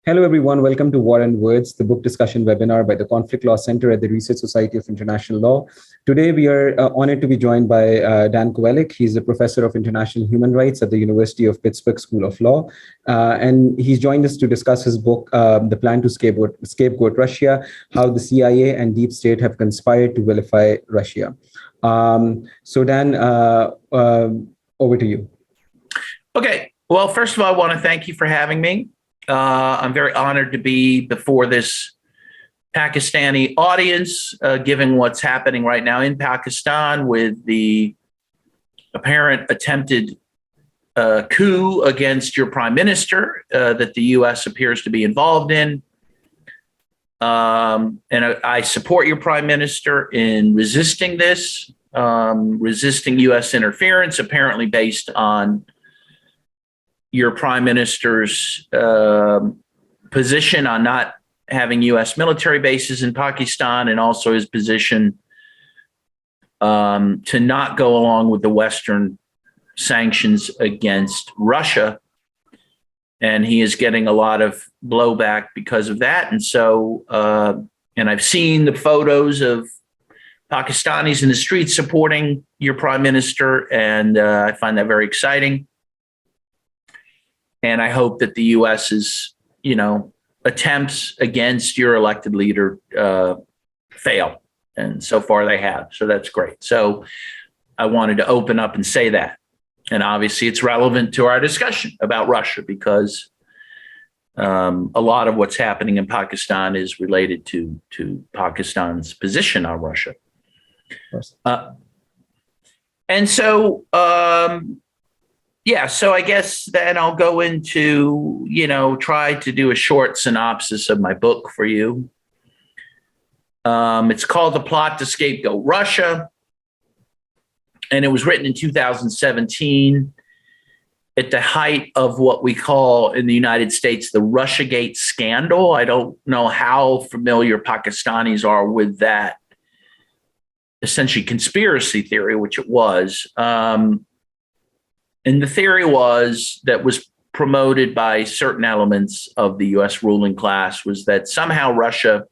Hello, everyone. Welcome to War and Words, the book discussion webinar by the Conflict Law Center at the Research Society of International Law. Today, we are honored to be joined by Dan Kovalik. He's a professor of international human rights at the University of Pittsburgh School of Law. And he's joined us to discuss his book, The Plan to Scapegoat Russia, How the CIA and Deep State Have Conspired to Vilify Russia. So, Dan, over to you. Okay. Well, first of all, I want to thank you for having me. I'm very honored to be before this Pakistani audience, given what's happening right now in Pakistan with the apparent attempted coup against your prime minister that the U.S. appears to be involved in. And I support your prime minister in resisting this, resisting U.S. interference, apparently based on your prime minister's position on not having U.S. military bases in Pakistan, and also his position to not go along with the Western sanctions against Russia. And he is getting a lot of blowback because of that. And so, and I've seen the photos of Pakistanis in the streets supporting your prime minister, and I find that very exciting. And I hope that the U.S.'s, attempts against your elected leader fail. And so far they have. So that's great. So I wanted to open up and say that. And obviously it's relevant to our discussion about Russia, because a lot of what's happening in Pakistan is related to Pakistan's position on Russia. And so, so I guess then I'll go into, try to do a short synopsis of my book for you. It's called The Plot to Scapegoat Russia, and it was written in 2017 at the height of what we call in the United States the Russiagate scandal. I don't know how familiar Pakistanis are with that essentially conspiracy theory, which it was. And the theory was promoted by certain elements of the U.S. ruling class, was that somehow Russia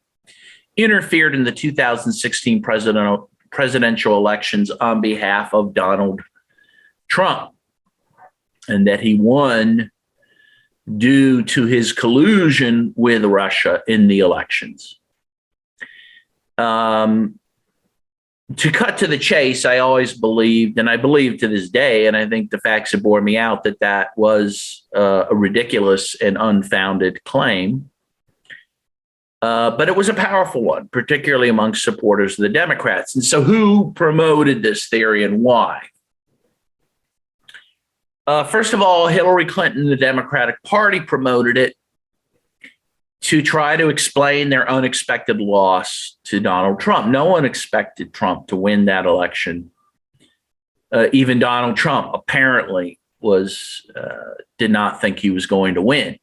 interfered in the 2016 presidential elections on behalf of Donald Trump, and that he won due to his collusion with Russia in the elections. To cut to the chase, I always believed, and I believe to this day, and I think the facts have borne me out, that was a ridiculous and unfounded claim. But it was a powerful one, particularly amongst supporters of the Democrats. And so who promoted this theory and why? First of all, Hillary Clinton and the Democratic Party promoted it to try to explain their unexpected loss to Donald Trump. No one expected Trump to win that election. Even Donald Trump apparently did not think he was going to win.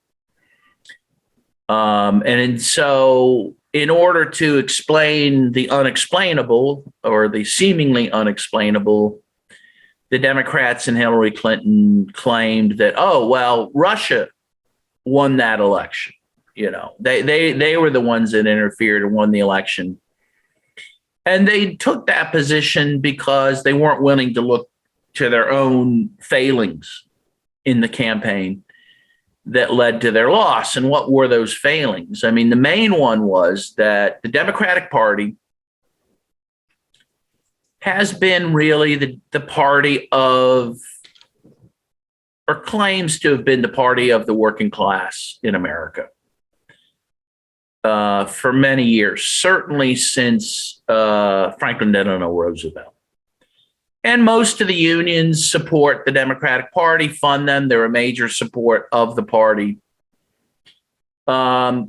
And so in order to explain the unexplainable, or the seemingly unexplainable, the Democrats and Hillary Clinton claimed that, Russia won that election. They were the ones that interfered and won the election. And they took that position because they weren't willing to look to their own failings in the campaign that led to their loss. And what were those failings? I mean, the main one was that the Democratic Party has been really the party of, or claims to have been the party of, the working class in America. For many years, certainly since Franklin Delano Roosevelt. And most of the unions support the Democratic Party, fund them. They're a major support of the party. But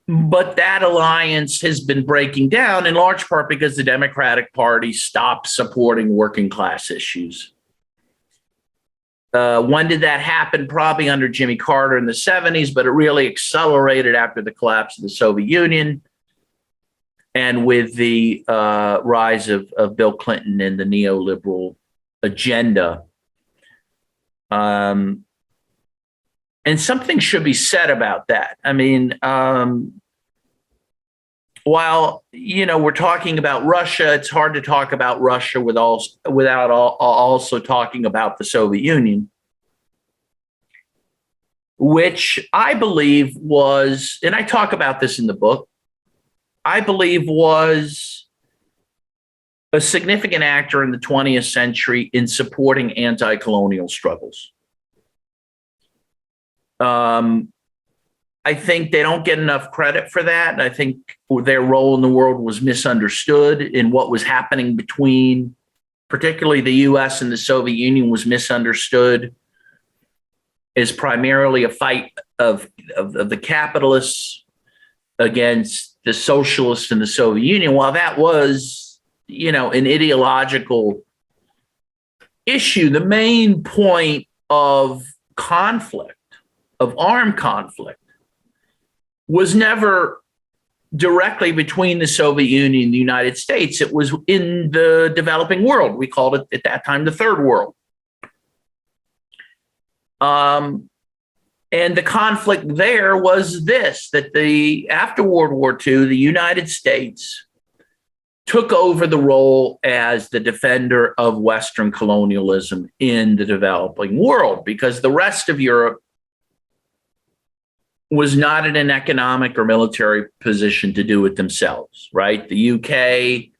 that alliance has been breaking down in large part because the Democratic Party stopped supporting working class issues. When did that happen? Probably under Jimmy Carter in the 70s, but it really accelerated after the collapse of the Soviet Union and with the rise of Bill Clinton and the neoliberal agenda. And something should be said about that. I mean, while, we're talking about Russia, it's hard to talk about Russia without also talking about the Soviet Union, which I believe was, and I talk about this in the book, I believe was a significant actor in the 20th century in supporting anti-colonial struggles. I think they don't get enough credit for that. I think their role in the world was misunderstood, in what was happening between, particularly the U.S. and the Soviet Union, was misunderstood as primarily a fight of the capitalists against the socialists in the Soviet Union. While that was, an ideological issue, the main point of conflict, of armed conflict, was never directly between the Soviet Union and the United States. It was in the developing world. We called it at that time the Third World. And the conflict there was this, that after World War II, the United States took over the role as the defender of Western colonialism in the developing world, because the rest of Europe was not in an economic or military position to do it themselves, right? The UK,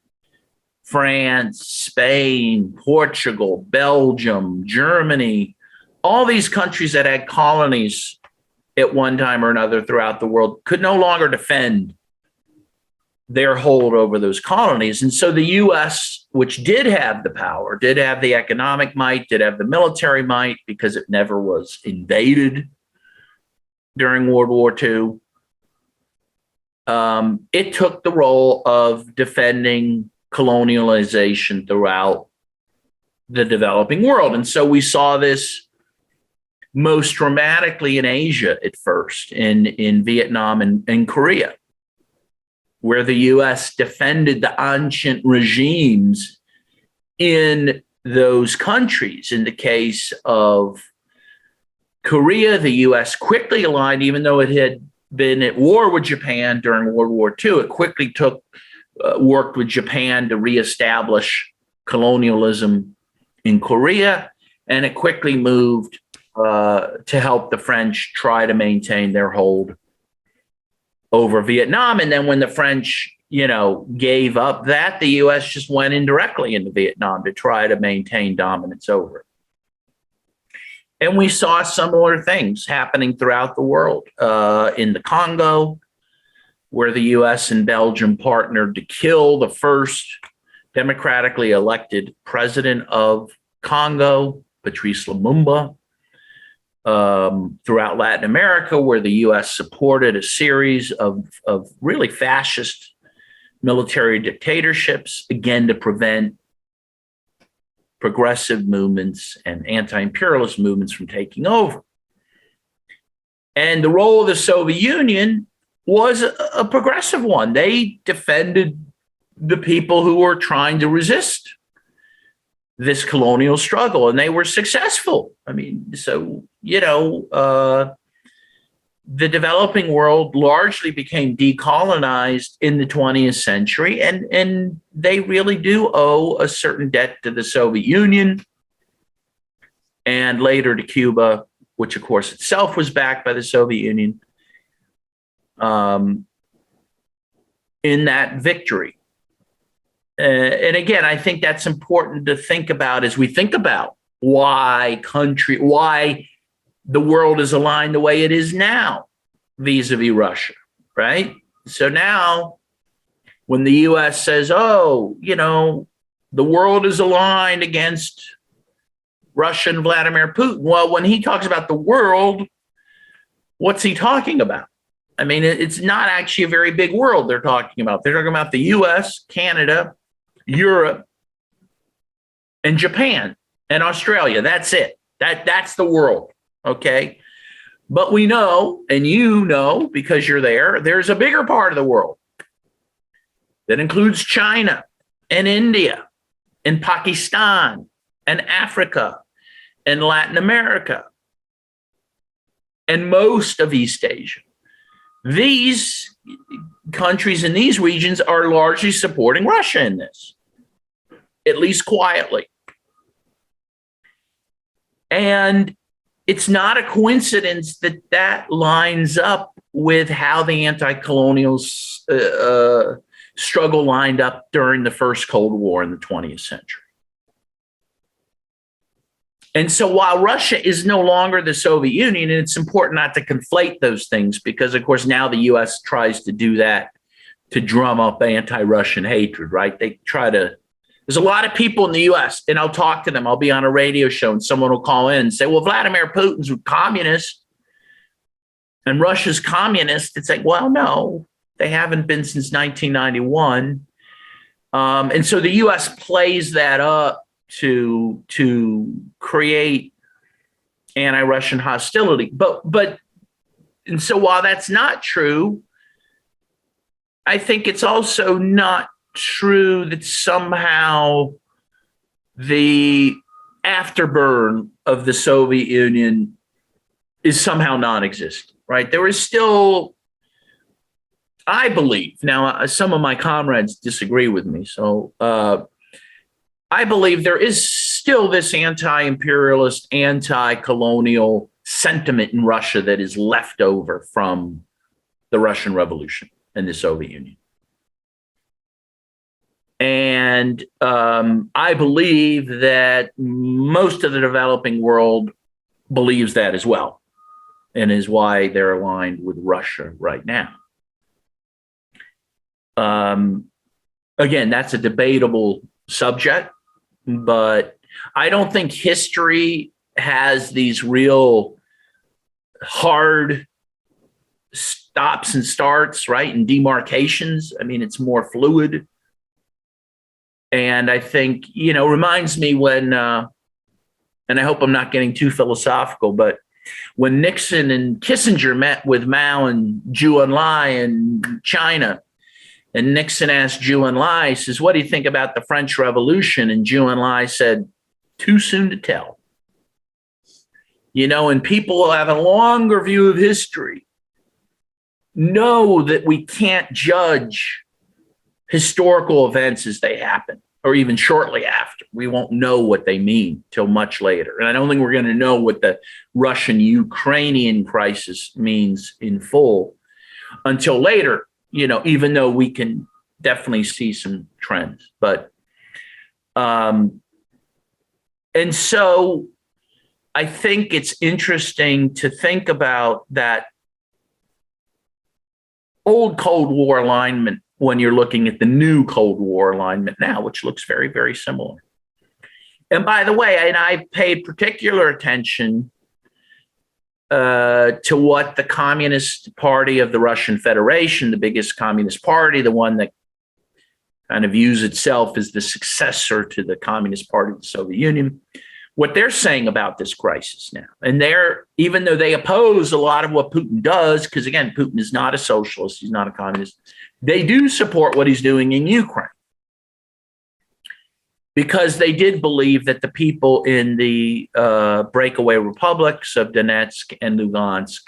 France, Spain, Portugal, Belgium, Germany, all these countries that had colonies at one time or another throughout the world could no longer defend their hold over those colonies. And so the U.S., which did have the power, did have the economic might, did have the military might, because it never was invaded during World War II, it took the role of defending colonialization throughout the developing world. And so we saw this most dramatically in Asia at first, in Vietnam and Korea, where the U.S. defended the ancient regimes in those countries. In the case of Korea, the U.S. quickly aligned, even though it had been at war with Japan during World War II. It quickly worked with Japan to reestablish colonialism in Korea, and it quickly moved to help the French try to maintain their hold over Vietnam. And then when the French, gave up that, the U.S. just went indirectly into Vietnam to try to maintain dominance over it. And we saw similar things happening throughout the world. In the Congo, where the U.S. and Belgium partnered to kill the first democratically elected president of Congo, Patrice Lumumba. Throughout Latin America, where the U.S. supported a series of really fascist military dictatorships, again, to prevent progressive movements and anti-imperialist movements from taking over. And the role of the Soviet Union was a progressive one. They defended the people who were trying to resist this colonial struggle, and they were successful. I mean, so, the developing world largely became decolonized in the 20th century, and they really do owe a certain debt to the Soviet Union and later to Cuba, which of course itself was backed by the Soviet Union, in that victory. And again, I think that's important to think about as we think about why the world is aligned the way it is now vis-a-vis Russia, right? So now when the U.S. says, the world is aligned against Russia and Vladimir Putin. Well, when he talks about the world, what's he talking about? I mean, it's not actually a very big world they're talking about. They're talking about the U.S., Canada, Europe, and Japan and Australia. That's it. That's the world. Okay. But we know, and because you're there, there's a bigger part of the world that includes China and India and Pakistan and Africa and Latin America and most of East Asia. These countries in these regions are largely supporting Russia in this, at least quietly. And it's not a coincidence that that lines up with how the anti-colonial struggle lined up during the first Cold War in the 20th century. And so while Russia is no longer the Soviet Union, and it's important not to conflate those things because, of course, now the U.S. tries to do that to drum up anti-Russian hatred, right? They try to, there's a lot of people in the U.S., and I'll talk to them. I'll be on a radio show and someone will call in and say, well, Vladimir Putin's communist and Russia's communist. It's like, well, no, they haven't been since 1991. And so the U.S. plays that up to create anti-Russian hostility. But and so while that's not true, I think it's also not true that somehow the afterburn of the Soviet Union is somehow non-existent, right? There is still, I believe, now some of my comrades disagree with me, so I believe there is still this anti-imperialist, anti-colonial sentiment in Russia that is left over from the Russian Revolution and the Soviet Union. And I believe that most of the developing world believes that as well, and is why they're aligned with Russia right now. Again, that's a debatable subject. But I don't think history has these real hard stops and starts, right? And demarcations. I mean, it's more fluid. And I think, reminds me when, and I hope I'm not getting too philosophical, but when Nixon and Kissinger met with Mao and Zhou Enlai in China, and Nixon asked Zhou Enlai, he says, what do you think about the French Revolution? And Zhou Enlai said, too soon to tell. And people who have a longer view of history know that we can't judge historical events as they happen, or even shortly after. We won't know what they mean till much later. And I don't think we're going to know what the Russian-Ukrainian crisis means in full until later. Even though we can definitely see some trends, but, and so I think it's interesting to think about that old Cold War alignment when you're looking at the new Cold War alignment now, which looks very, very similar. And by the way, and I paid particular attention to what the Communist Party of the Russian Federation, the biggest communist party, the one that kind of views itself as the successor to the Communist Party of the Soviet Union, what they're saying about this crisis now. And even though they oppose a lot of what Putin does, because again, Putin is not a socialist, he's not a communist, they do support what he's doing in Ukraine. Because they did believe that the people in the breakaway republics of Donetsk and Lugansk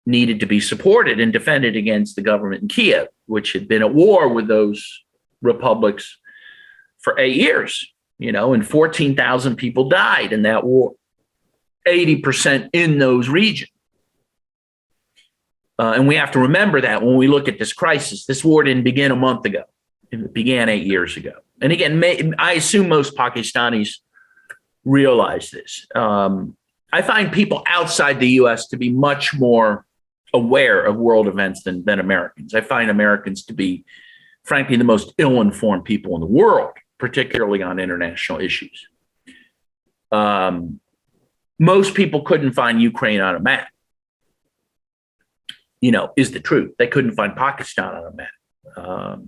needed to be supported and defended against the government in Kiev, which had been at war with those republics for 8 years, and 14,000 people died in that war, 80% in those regions. And we have to remember that when we look at this crisis. This war didn't begin a month ago. It began 8 years ago. And again, I assume most Pakistanis realize this. I find people outside the U.S. to be much more aware of world events than Americans. I find Americans to be, frankly, the most ill-informed people in the world, particularly on international issues. Most people couldn't find Ukraine on a map, is the truth. They couldn't find Pakistan on a map.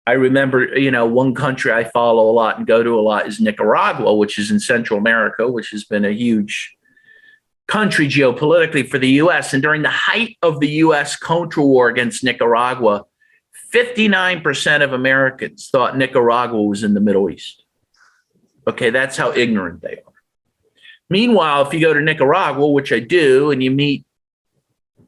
I remember, one country I follow a lot and go to a lot is Nicaragua, which is in Central America, which has been a huge country geopolitically for the U.S. And during the height of the U.S. Contra war against Nicaragua, 59% of Americans thought Nicaragua was in the Middle East. Okay, that's how ignorant they are. Meanwhile, if you go to Nicaragua, which I do, and you meet,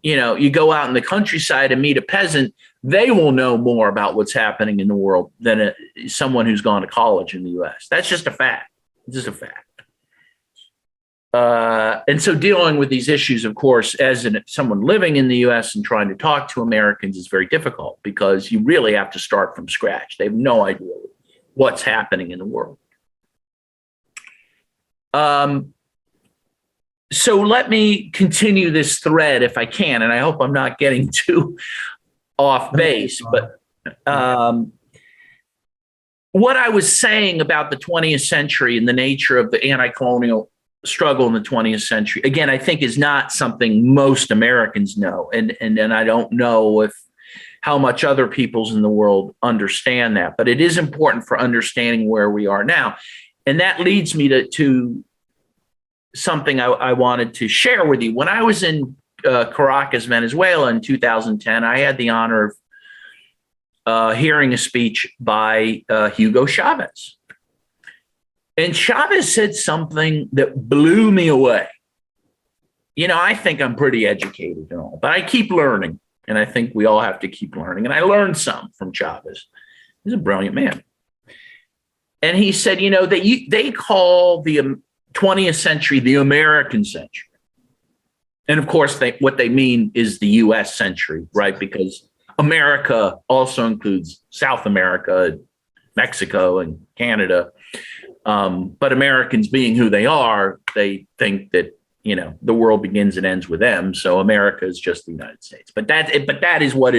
you go out in the countryside and meet a peasant, they will know more about what's happening in the world than someone who's gone to college in the U.S. That's just a fact. It's just a fact. And so dealing with these issues, of course, as someone living in the U.S. and trying to talk to Americans is very difficult because you really have to start from scratch. They have no idea what's happening in the world. So let me continue this thread if I can, and I hope I'm not getting too off base. But what I was saying about the 20th century and the nature of the anti-colonial struggle in the 20th century, again, I think is not something most Americans know. And I don't know how much other peoples in the world understand that, but it is important for understanding where we are now. And that leads me to something I wanted to share with you. When I was in Caracas, Venezuela in 2010, I had the honor of hearing a speech by Hugo Chavez. And Chavez said something that blew me away. I think I'm pretty educated and all, but I keep learning. And I think we all have to keep learning. And I learned some from Chavez. He's a brilliant man. And he said, that they call the 20th century the American century. And of course, what they mean is the U.S. century, right? Because America also includes South America, Mexico, and Canada. But Americans being who they are, they think that, the world begins and ends with them. So America is just the United States. But that is what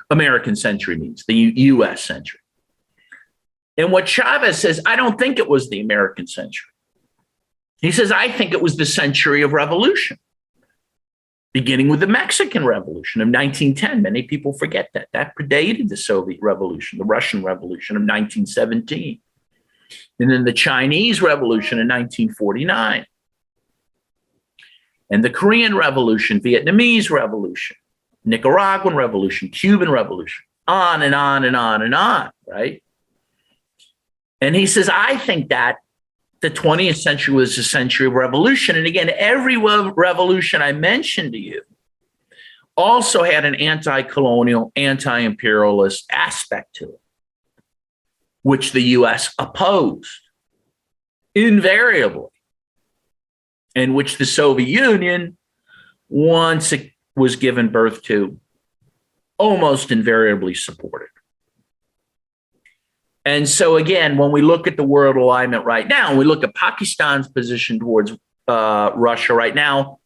American century means, the U.S. century. And what Chavez says, I don't think it was the American century. He says, I think it was the century of revolution, beginning with the Mexican Revolution of 1910. Many people forget that. That predated the Soviet Revolution, the Russian Revolution of 1917. And then the Chinese Revolution in 1949. And the Korean Revolution, Vietnamese Revolution, Nicaraguan Revolution, Cuban Revolution, on and on and on and on, right? And he says, I think that the 20th century was a century of revolution. And again, every revolution I mentioned to you also had an anti-colonial, anti-imperialist aspect to it, which the U.S. opposed invariably, and which the Soviet Union, once it was given birth to, almost invariably supported. And so again, when we look at the world alignment right now, and we look at Pakistan's position towards Russia right now,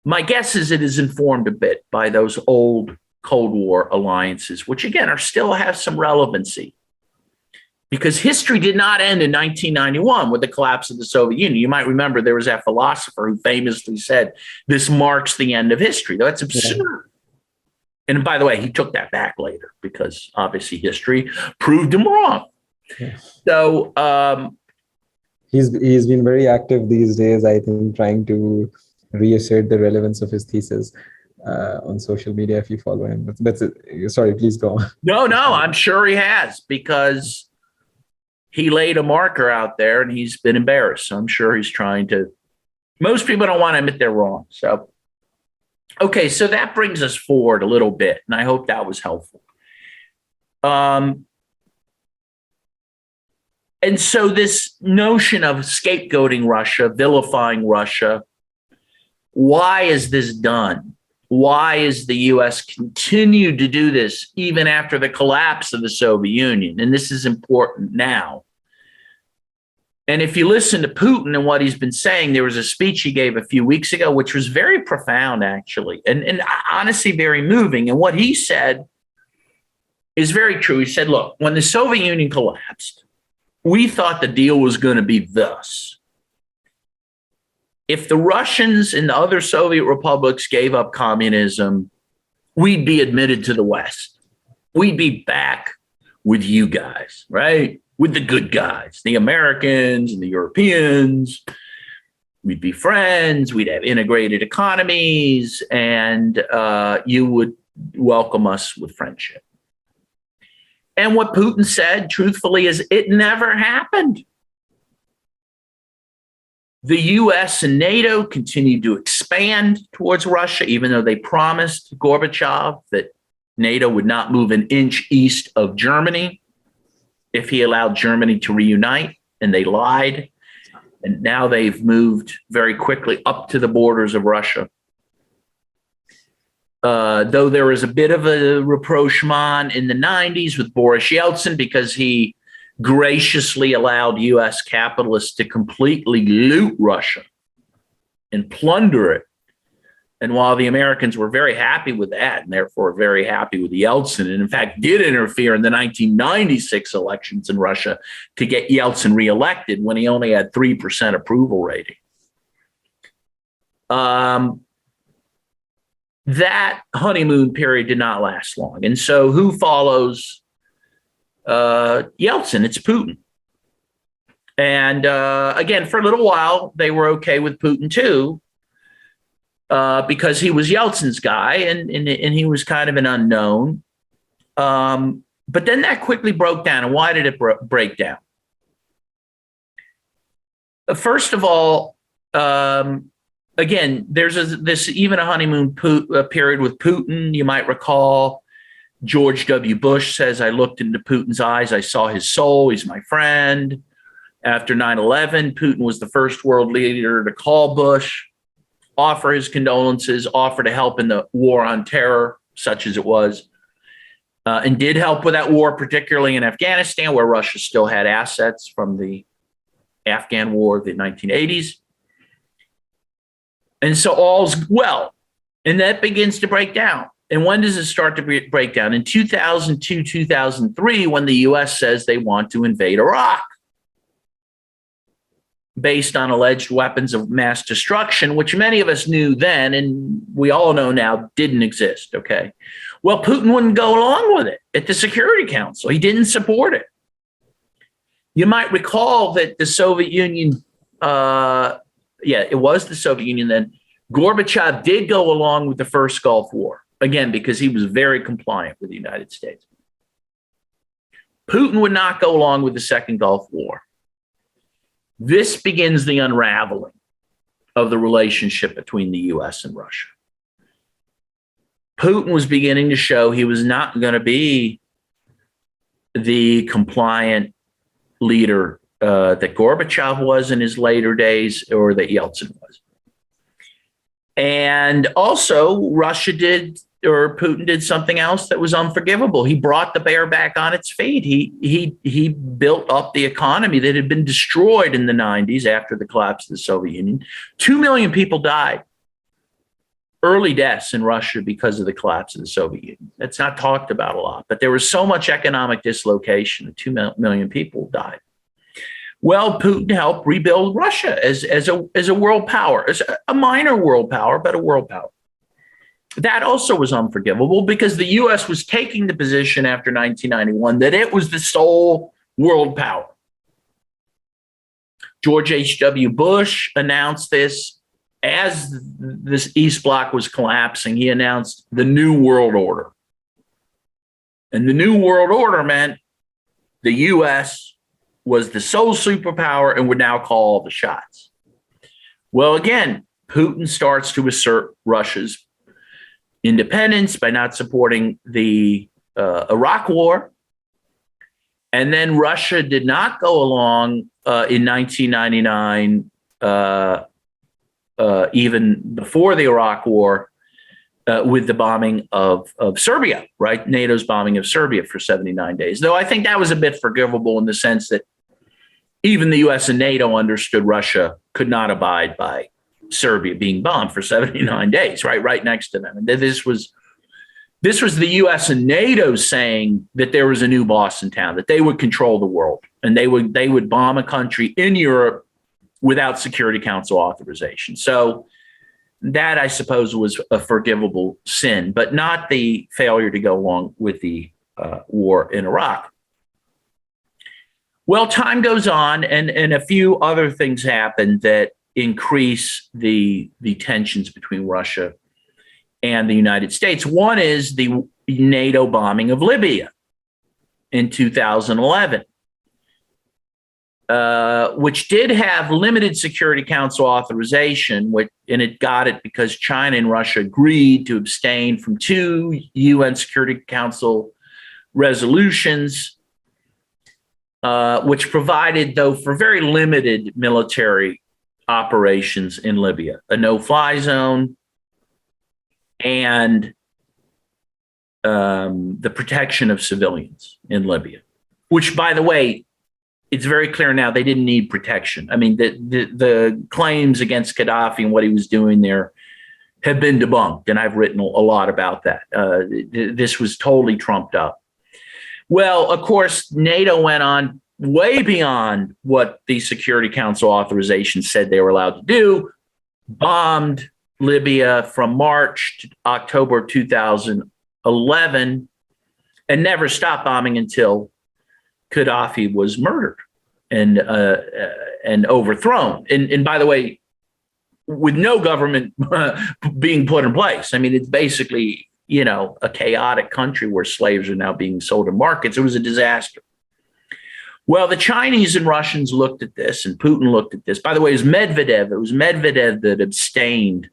my guess is it is informed a bit by those old Cold War alliances, which again still have some relevancy. Because history did not end in 1991 with the collapse of the Soviet Union. You might remember there was that philosopher who famously said, this marks the end of history. That's absurd. Yeah. And by the way, he took that back later because obviously history proved him wrong. Yeah. So he's been very active these days, I think, trying to reassert the relevance of his thesis on social media if you follow him. Sorry, please go on. No, I'm sure he has, because he laid a marker out there and he's been embarrassed. So I'm sure he's trying to. Most people don't want to admit they're wrong. So, okay, so that brings us forward a little bit, and I hope that was helpful. And so this notion of scapegoating Russia, vilifying Russia, why is this done? Why is the U.S. continued to do this even after the collapse of the Soviet Union? And this is important now. And if you listen to Putin and what he's been saying, there was a speech he gave a few weeks ago, which was very profound, actually, and honestly very moving. And what he said is very true. He said, look, when the Soviet Union collapsed, we thought the deal was going to be thus. If the Russians and the other Soviet republics gave up communism, we'd be admitted to the West. We'd be back with you guys, right? With the good guys, the Americans and the Europeans. We'd be friends. We'd have integrated economies, and you would welcome us with friendship. And what Putin said, truthfully, is it never happened. The U.S. and NATO continued to expand towards Russia, even though they promised Gorbachev that NATO would not move an inch east of Germany if he allowed Germany to reunite, and they lied. And now they've moved very quickly up to the borders of Russia. Though there was a bit of a rapprochement in the 90s with Boris Yeltsin because he graciously allowed U.S. capitalists to completely loot Russia and plunder it. And while the Americans were very happy with that, and therefore very happy with Yeltsin, and in fact did interfere in the 1996 elections in Russia to get Yeltsin reelected when he only had 3% approval rating. That honeymoon period did not last long. And so who follows Yeltsin? It's Putin. And again, for a little while, they were okay with Putin too, because he was Yeltsin's guy and he was kind of an unknown. But then that quickly broke down. And why did it break down? First of all, again, there's even a honeymoon period with Putin. You might recall George W. Bush says, I looked into Putin's eyes. I saw his soul. He's my friend. After 9/11, Putin was the first world leader to call Bush, offer his condolences, offer to help in the war on terror, such as it was, and did help with that war, particularly in Afghanistan, where Russia still had assets from the Afghan war of the 1980s. And so all's well. And that begins to break down. And when does it start to break down? In 2002, 2003, when the U.S. says they want to invade Iraq based on alleged weapons of mass destruction, which many of us knew then, and we all know now didn't exist, okay? Well, Putin wouldn't go along with it at the Security Council. He didn't support it. You might recall that the Soviet Union, it was the Soviet Union then, Gorbachev did go along with the first Gulf War, again, because he was very compliant with the United States. Putin would not go along with the second Gulf War. This begins the unraveling of the relationship between the U.S. and Russia. Putin was beginning to show he was not going to be the compliant leader that Gorbachev was in his later days, or that Yeltsin was. And also, Putin did something else that was unforgivable. He brought the bear back on its feet. He built up the economy that had been destroyed in the 90s after the collapse of the Soviet Union. 2 million people died, early deaths in Russia because of the collapse of the Soviet Union. That's not talked about a lot, but there was so much economic dislocation that 2 million people died. Well, Putin helped rebuild Russia as a world power, as a minor world power, but a world power. That also was unforgivable because the U.S. was taking the position after 1991 that it was the sole world power. George H.W. Bush announced this as this East Bloc was collapsing. He announced the New World Order. And the New World Order meant the U.S. was the sole superpower and would now call all the shots. Well, again, Putin starts to assert Russia's independence by not supporting the Iraq War. And then Russia did not go along in 1999, even before the Iraq War, with the bombing of Serbia, right? NATO's bombing of Serbia for 79 days. Though I think that was a bit forgivable in the sense that even the U.S. and NATO understood Russia could not abide by Serbia being bombed for 79 days, right next to them. And this was the U.S. and NATO saying that there was a new boss in town, that they would control the world, and they would bomb a country in Europe without Security Council authorization. So that, I suppose, was a forgivable sin, but not the failure to go along with the war in Iraq. Well, time goes on, and a few other things happen that increase the tensions between Russia and the United States. One is the NATO bombing of Libya in 2011. which did have limited Security Council authorization, and it got it because China and Russia agreed to abstain from 2 UN Security Council resolutions, which provided, though, for very limited military operations in Libya, a no-fly zone, and the protection of civilians in Libya, which, by the way, it's very clear now they didn't need protection. I mean, the claims against Gaddafi and what he was doing there have been debunked, and I've written a lot about that. This was totally trumped up. Well, of course, NATO went on way beyond what the Security Council authorization said they were allowed to do, bombed Libya from March to October 2011, and never stopped bombing until Gaddafi was murdered and overthrown. And by the way, with no government being put in place. I mean, it's basically, a chaotic country where slaves are now being sold in markets. It was a disaster. Well, the Chinese and Russians looked at this, and Putin looked at this. By the way, it was Medvedev that abstained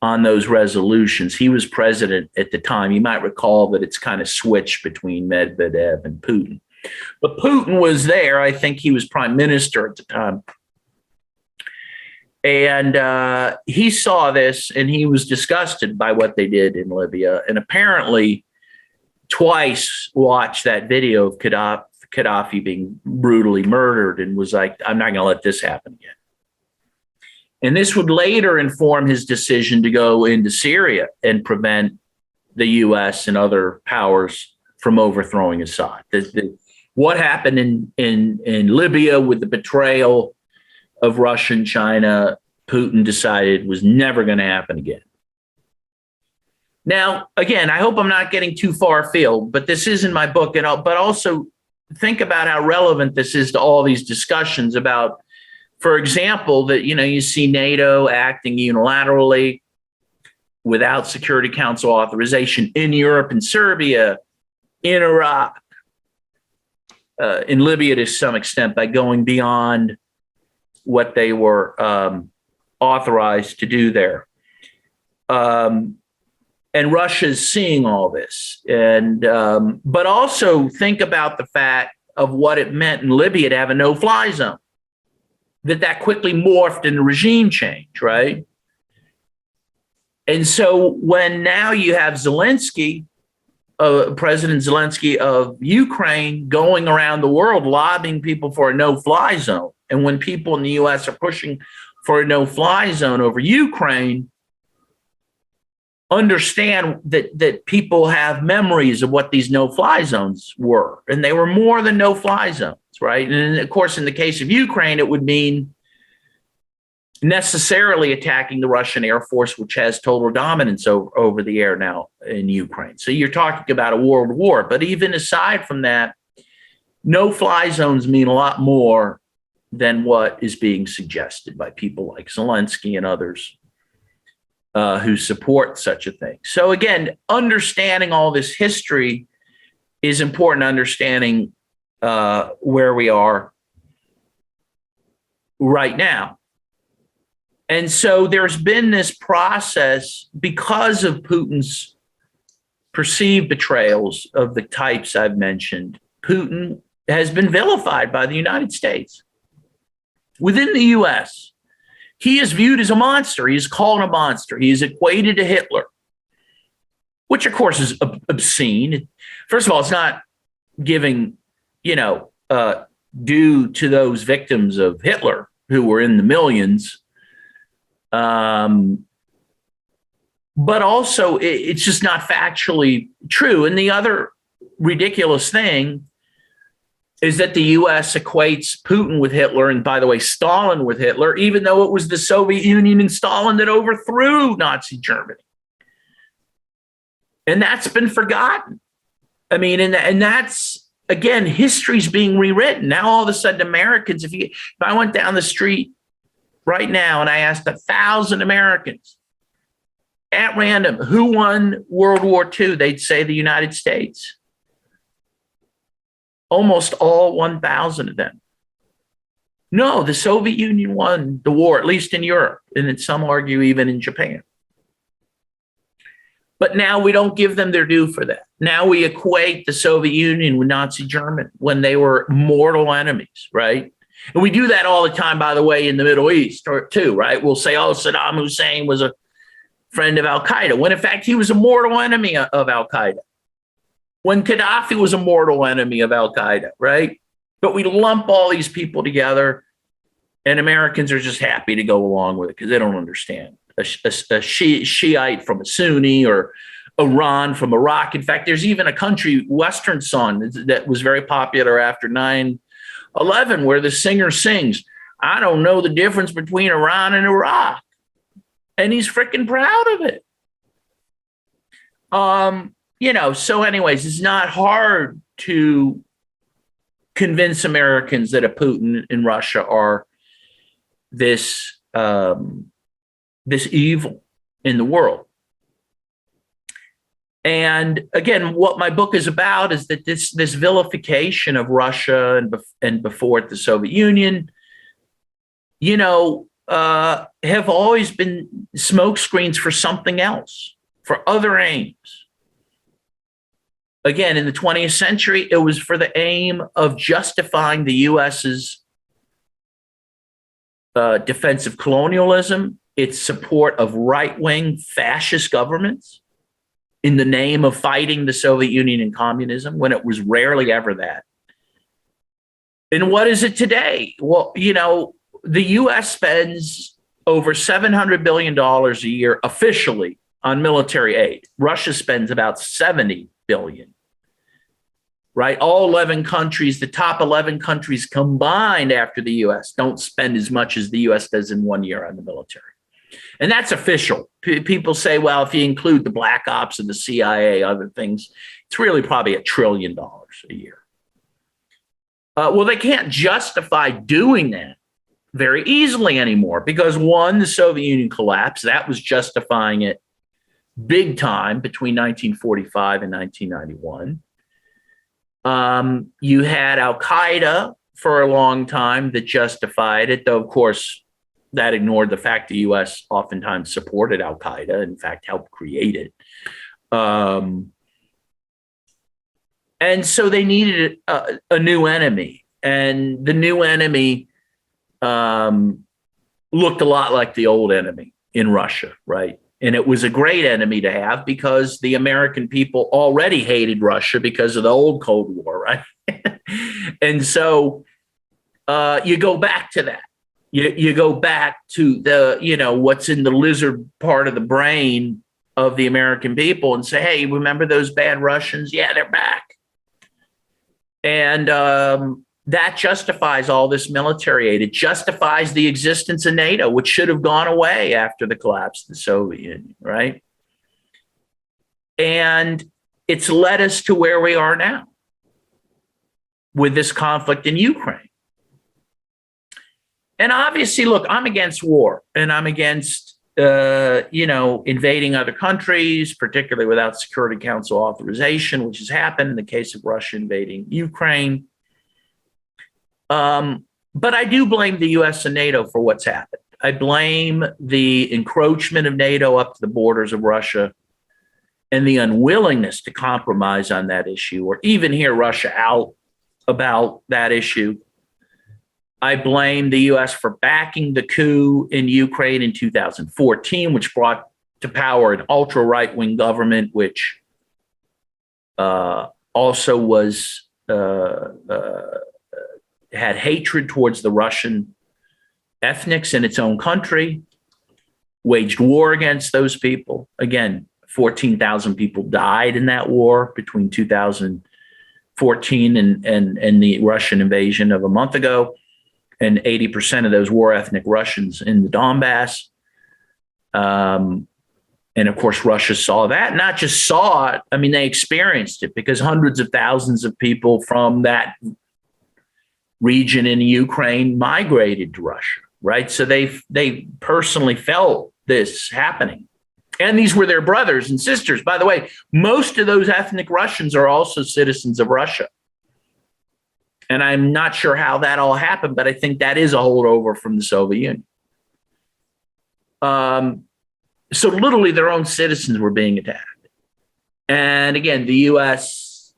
on those resolutions. He was president at the time. You might recall that it's kind of switched between Medvedev and Putin. But Putin was there. I think he was prime minister at the time. And he saw this, and he was disgusted by what they did in Libya, and apparently twice watched that video of Gaddafi being brutally murdered and was like, I'm not going to let this happen again. And this would later inform his decision to go into Syria and prevent the U.S. and other powers from overthrowing Assad. What happened in Libya with the betrayal of Russia and China, Putin decided was never going to happen again. Now, again, I hope I'm not getting too far afield, but this is in my book, but also think about how relevant this is to all these discussions about, for example, that, you see NATO acting unilaterally without Security Council authorization in Europe and Serbia, in Iraq, in Libya to some extent by going beyond what they were authorized to do there. And Russia's seeing all this. But also think about the fact of what it meant in Libya to have a no-fly zone, that quickly morphed into regime change, right? And so when now you have Zelensky, President Zelensky of Ukraine, going around the world lobbying people for a no-fly zone, and when people in the U.S. are pushing for a no-fly zone over Ukraine, understand that people have memories of what these no-fly zones were, and they were more than no-fly zones, right? And of course, in the case of Ukraine, it would mean necessarily attacking the Russian Air Force, which has total dominance over the air now in Ukraine. So you're talking about a world war. But even aside from that, no-fly zones mean a lot more than what is being suggested by people like Zelensky and others who support such a thing. So again, understanding all this history is important, understanding where we are right now. And so there's been this process because of Putin's perceived betrayals of the types I've mentioned. Putin has been vilified by the United States. Within the U.S., he is viewed as a monster. He is called a monster. He is equated to Hitler, which, of course, is obscene. First of all, it's not giving, due to those victims of Hitler who were in the millions. But also, it's just not factually true. And the other ridiculous thing is that the U.S. equates Putin with Hitler, and by the way, Stalin with Hitler, even though it was the Soviet Union and Stalin that overthrew Nazi Germany. And that's been forgotten. I mean, and that's, again, history's being rewritten. Now, all of a sudden, Americans, if I went down the street right now and I asked 1,000 Americans at random who won World War II, they'd say the United States. Almost all 1,000 of them. No, the Soviet Union won the war, at least in Europe, and some argue even in Japan. But now we don't give them their due for that. Now we equate the Soviet Union with Nazi Germany when they were mortal enemies, right? And we do that all the time, by the way, in the Middle East too, right? We'll say, oh, Saddam Hussein was a friend of al-Qaeda, when in fact he was a mortal enemy of al-Qaeda. When Gaddafi was a mortal enemy of al-Qaeda, right? But we lump all these people together, and Americans are just happy to go along with it because they don't understand. A Shiite from a Sunni, or Iran from Iraq. In fact, there's even a country, Western Sun, that was very popular after 9/11, where the singer sings, I don't know the difference between Iran and Iraq. And he's freaking proud of it. So anyways, it's not hard to convince Americans that a Putin in Russia are this evil in the world. And again, what my book is about is that this vilification of Russia and before it the Soviet Union, have always been smokescreens for something else, for other aims. Again, in the 20th century, it was for the aim of justifying the U.S.'s defense of colonialism, its support of right-wing fascist governments in the name of fighting the Soviet Union and communism, when it was rarely ever that. And what is it today? Well, the U.S. spends over $700 billion a year officially on military aid. Russia spends about $70 billion, right? All 11 countries, the top 11 countries combined after the U.S. don't spend as much as the U.S. does in 1 year on the military. And that's official. People say, well, if you include the black ops and the CIA, other things, it's really probably $1 trillion a year. Well, they can't justify doing that very easily anymore because, one, the Soviet Union collapsed. That was justifying it big time between 1945 and 1991. You had al-Qaeda for a long time that justified it, though, of course, that ignored the fact the U.S. oftentimes supported al-Qaeda, in fact, helped create it. And so they needed a new enemy. And the new enemy looked a lot like the old enemy in Russia, right? And it was a great enemy to have because the American people already hated Russia because of the old Cold War, right? And so you go back to that. You go back to the, what's in the lizard part of the brain of the American people and say, hey, remember those bad Russians? Yeah, they're back. And that justifies all this military aid. It justifies the existence of NATO, which should have gone away after the collapse of the Soviet Union, right? And it's led us to where we are now with this conflict in Ukraine. And obviously, look, I'm against war, and I'm against, invading other countries, particularly without Security Council authorization, which has happened in the case of Russia invading Ukraine. But I do blame the U.S. and NATO for what's happened. I blame the encroachment of NATO up to the borders of Russia and the unwillingness to compromise on that issue or even hear Russia out about that issue. I blame the U.S. for backing the coup in Ukraine in 2014, which brought to power an ultra right-wing government, which also was had hatred towards the Russian ethnics in its own country, waged war against those people. Again, 14,000 people died in that war between 2014 and the Russian invasion of a month ago. And 80% of those were ethnic Russians in the Donbass. And of course, Russia saw that, not just saw it. I mean, they experienced it because hundreds of thousands of people from that region in Ukraine migrated to Russia, right? So they personally felt this happening. And these were their brothers and sisters. By the way, most of those ethnic Russians are also citizens of Russia. And I'm not sure how that all happened, but I think that is a holdover from the Soviet Union. So literally their own citizens were being attacked. And again, the U.S.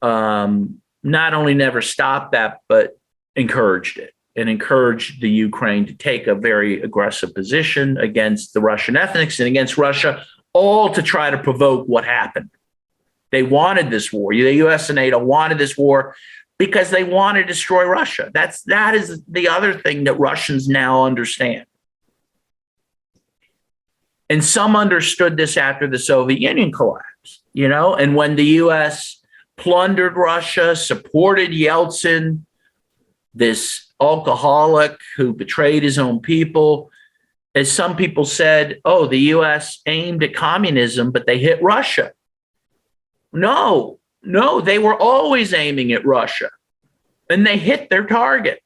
Not only never stopped that, but encouraged it and encouraged the Ukraine to take a very aggressive position against the Russian ethnics and against Russia, all to try to provoke what happened. They wanted this war. The U.S. and NATO wanted this war because they wanted to destroy Russia. That is the other thing that Russians now understand. And some understood this after the Soviet Union collapsed, and when the U.S. plundered Russia, supported Yeltsin, this alcoholic who betrayed his own people. As some people said, oh, the U.S. aimed at communism, but they hit Russia. No, they were always aiming at Russia, and they hit their target.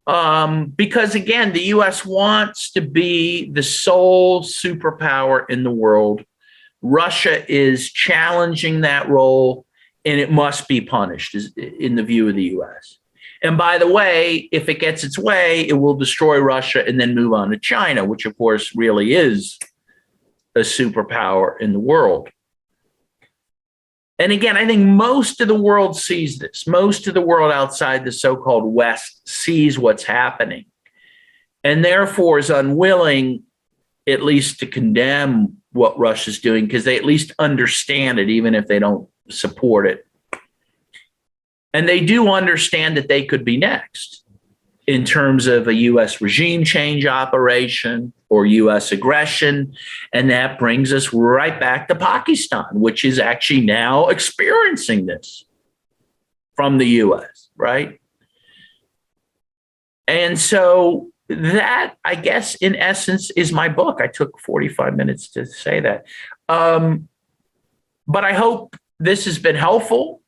Because again, the U.S. wants to be the sole superpower in the world. Russia is challenging that role, and it must be punished in the view of the U.S. And by the way, if it gets its way, it will destroy Russia and then move on to China, which of course really is a superpower in the world. And again, I think most of the world sees this. Most of the world outside the so-called West sees what's happening, and therefore is unwilling at least to condemn what Russia's doing, because they at least understand it, even if they don't support it. And they do understand that they could be next in terms of a U.S. regime change operation or U.S. aggression. And that brings us right back to Pakistan, which is actually now experiencing this from the U.S., right? And so that, I guess, in essence, is my book. I took 45 minutes to say that. But I hope this has been helpful.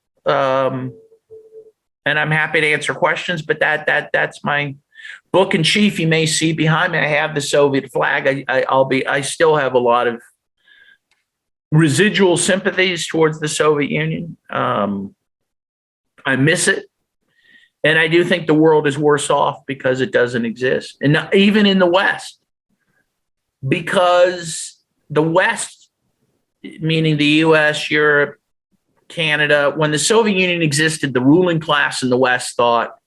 And I'm happy to answer questions, but that's my book in chief. You may see behind me, I have the Soviet flag. I still have a lot of residual sympathies towards the Soviet Union. I miss it. And I do think the world is worse off because it doesn't exist. And not, even in the West, because the West, meaning the US, Europe, Canada, when the Soviet Union existed, the ruling class in the West thought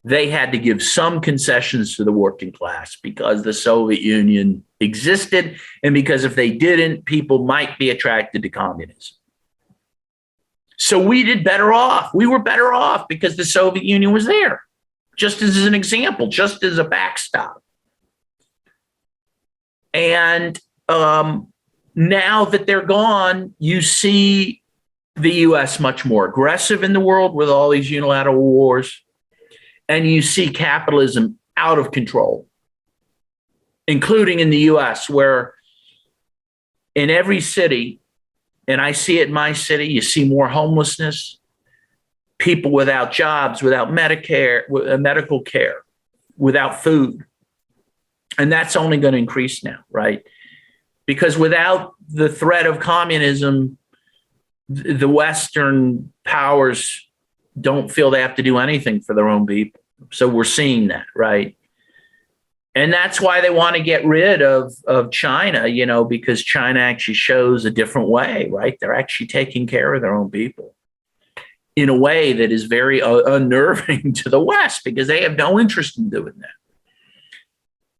they had to give some concessions to the working class because the Soviet Union existed, and because if they didn't, people might be attracted to communism. So we did better off. We were better off because the Soviet Union was there, just as an example, just as a backstop. And now that they're gone, you see the U.S. much more aggressive in the world with all these unilateral wars. And you see capitalism out of control, including in the U.S., where in every city, and I see it in my city, you see more homelessness, people without jobs, without Medicare, medical care, without food. And that's only going to increase now, right? Because without the threat of communism, the Western powers don't feel they have to do anything for their own people. So we're seeing that, right? And that's why they want to get rid of China, because China actually shows a different way, right? They're actually taking care of their own people in a way that is very unnerving to the West, because they have no interest in doing that.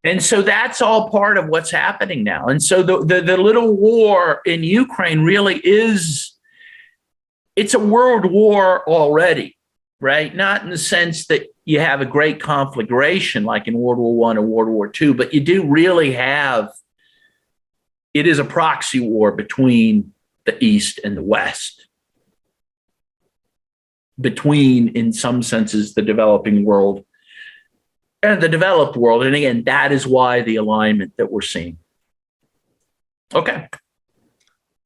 And so that's all part of what's happening now. And so the little war in Ukraine really is, it's a world war already, right? Not in the sense that you have a great conflagration like in World War I or World War II, but you do really have, it is a proxy war between the East and the West, between, in some senses, the developing world and the developed world. And again, that is why the alignment that we're seeing. Okay.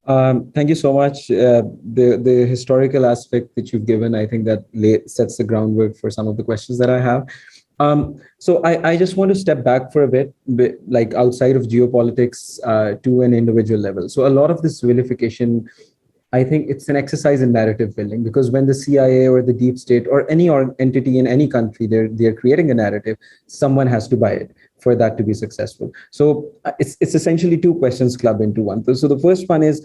Thank you so much. The historical aspect that you've given, I think that sets the groundwork for some of the questions that I have. So I just want to step back for a bit, like outside of geopolitics to an individual level. So a lot of this vilification, I think it's an exercise in narrative building, because when the CIA or the deep state or any entity in any country, they're creating a narrative, someone has to buy it for that to be successful. So it's essentially two questions clubbed into one. So the first one is,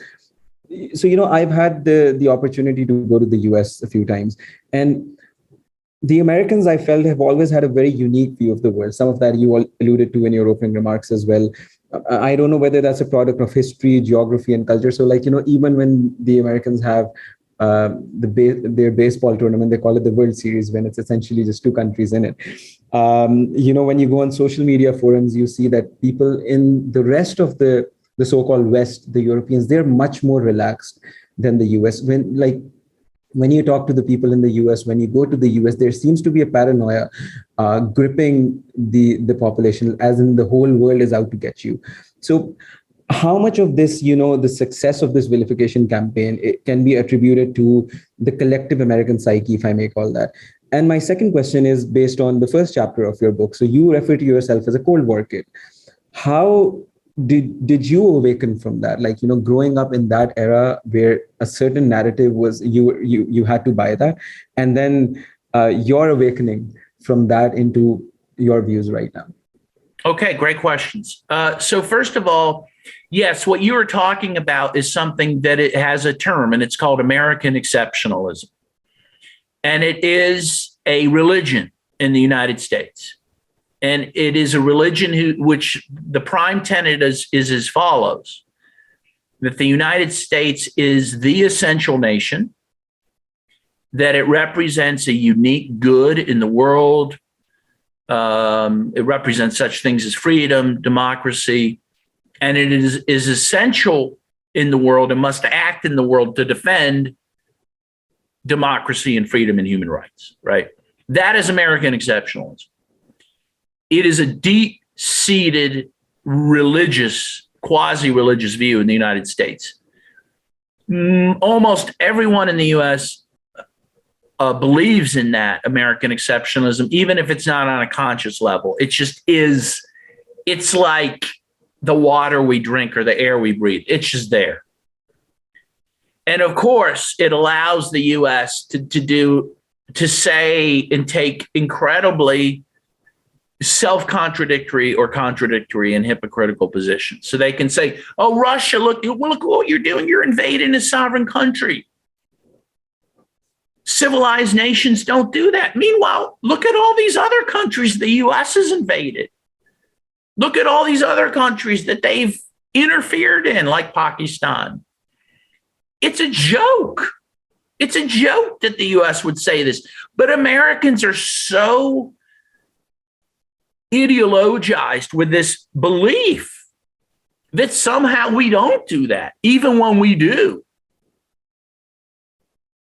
so I've had the opportunity to go to the US a few times, and the Americans, I felt, have always had a very unique view of the world. Some of that you all alluded to in your opening remarks as well. I don't know whether that's a product of history, geography, and culture. So, even when the Americans have their baseball tournament, they call it the World Series, when it's essentially just two countries in it. When you go on social media forums, you see that people in the rest of the so-called West, the Europeans, they're much more relaxed than the US. When you talk to the people in the US, when you go to the US, there seems to be a paranoia gripping the population, as in the whole world is out to get you. So how much of this, the success of this vilification campaign, it can be attributed to the collective American psyche, if I may call that? And my second question is based on the first chapter of your book. So you refer to yourself as a Cold War kid. How did you awaken from that? Growing up in that era where a certain narrative was, you had to buy that, and then your awakening from that into your views right now. Okay, great questions. So first of all, yes, what you were talking about is something that it has a term, and it's called American Exceptionalism. And it is a religion in the United States. And it is a religion which the prime tenet is as follows: that the United States is the essential nation, that it represents a unique good in the world. It represents such things as freedom, democracy, and it is essential in the world and must act in the world to defend democracy and freedom and human rights, right? That is American exceptionalism. It is a deep-seated religious, quasi-religious view in the United States. Almost everyone in the U.S. Believes in that American exceptionalism, even if it's not on a conscious level. It just is. It's like the water we drink or the air we breathe. It's just there. And of course, it allows the U.S. to say and take incredibly self-contradictory or contradictory and hypocritical positions. So they can say, oh, Russia, look what you're doing. You're invading a sovereign country. Civilized nations don't do that. Meanwhile, look at all these other countries the U.S. has invaded. Look at all these other countries that they've interfered in, like Pakistan. It's a joke. It's a joke that the U.S. would say this. But Americans are so ideologized with this belief that somehow we don't do that, even when we do,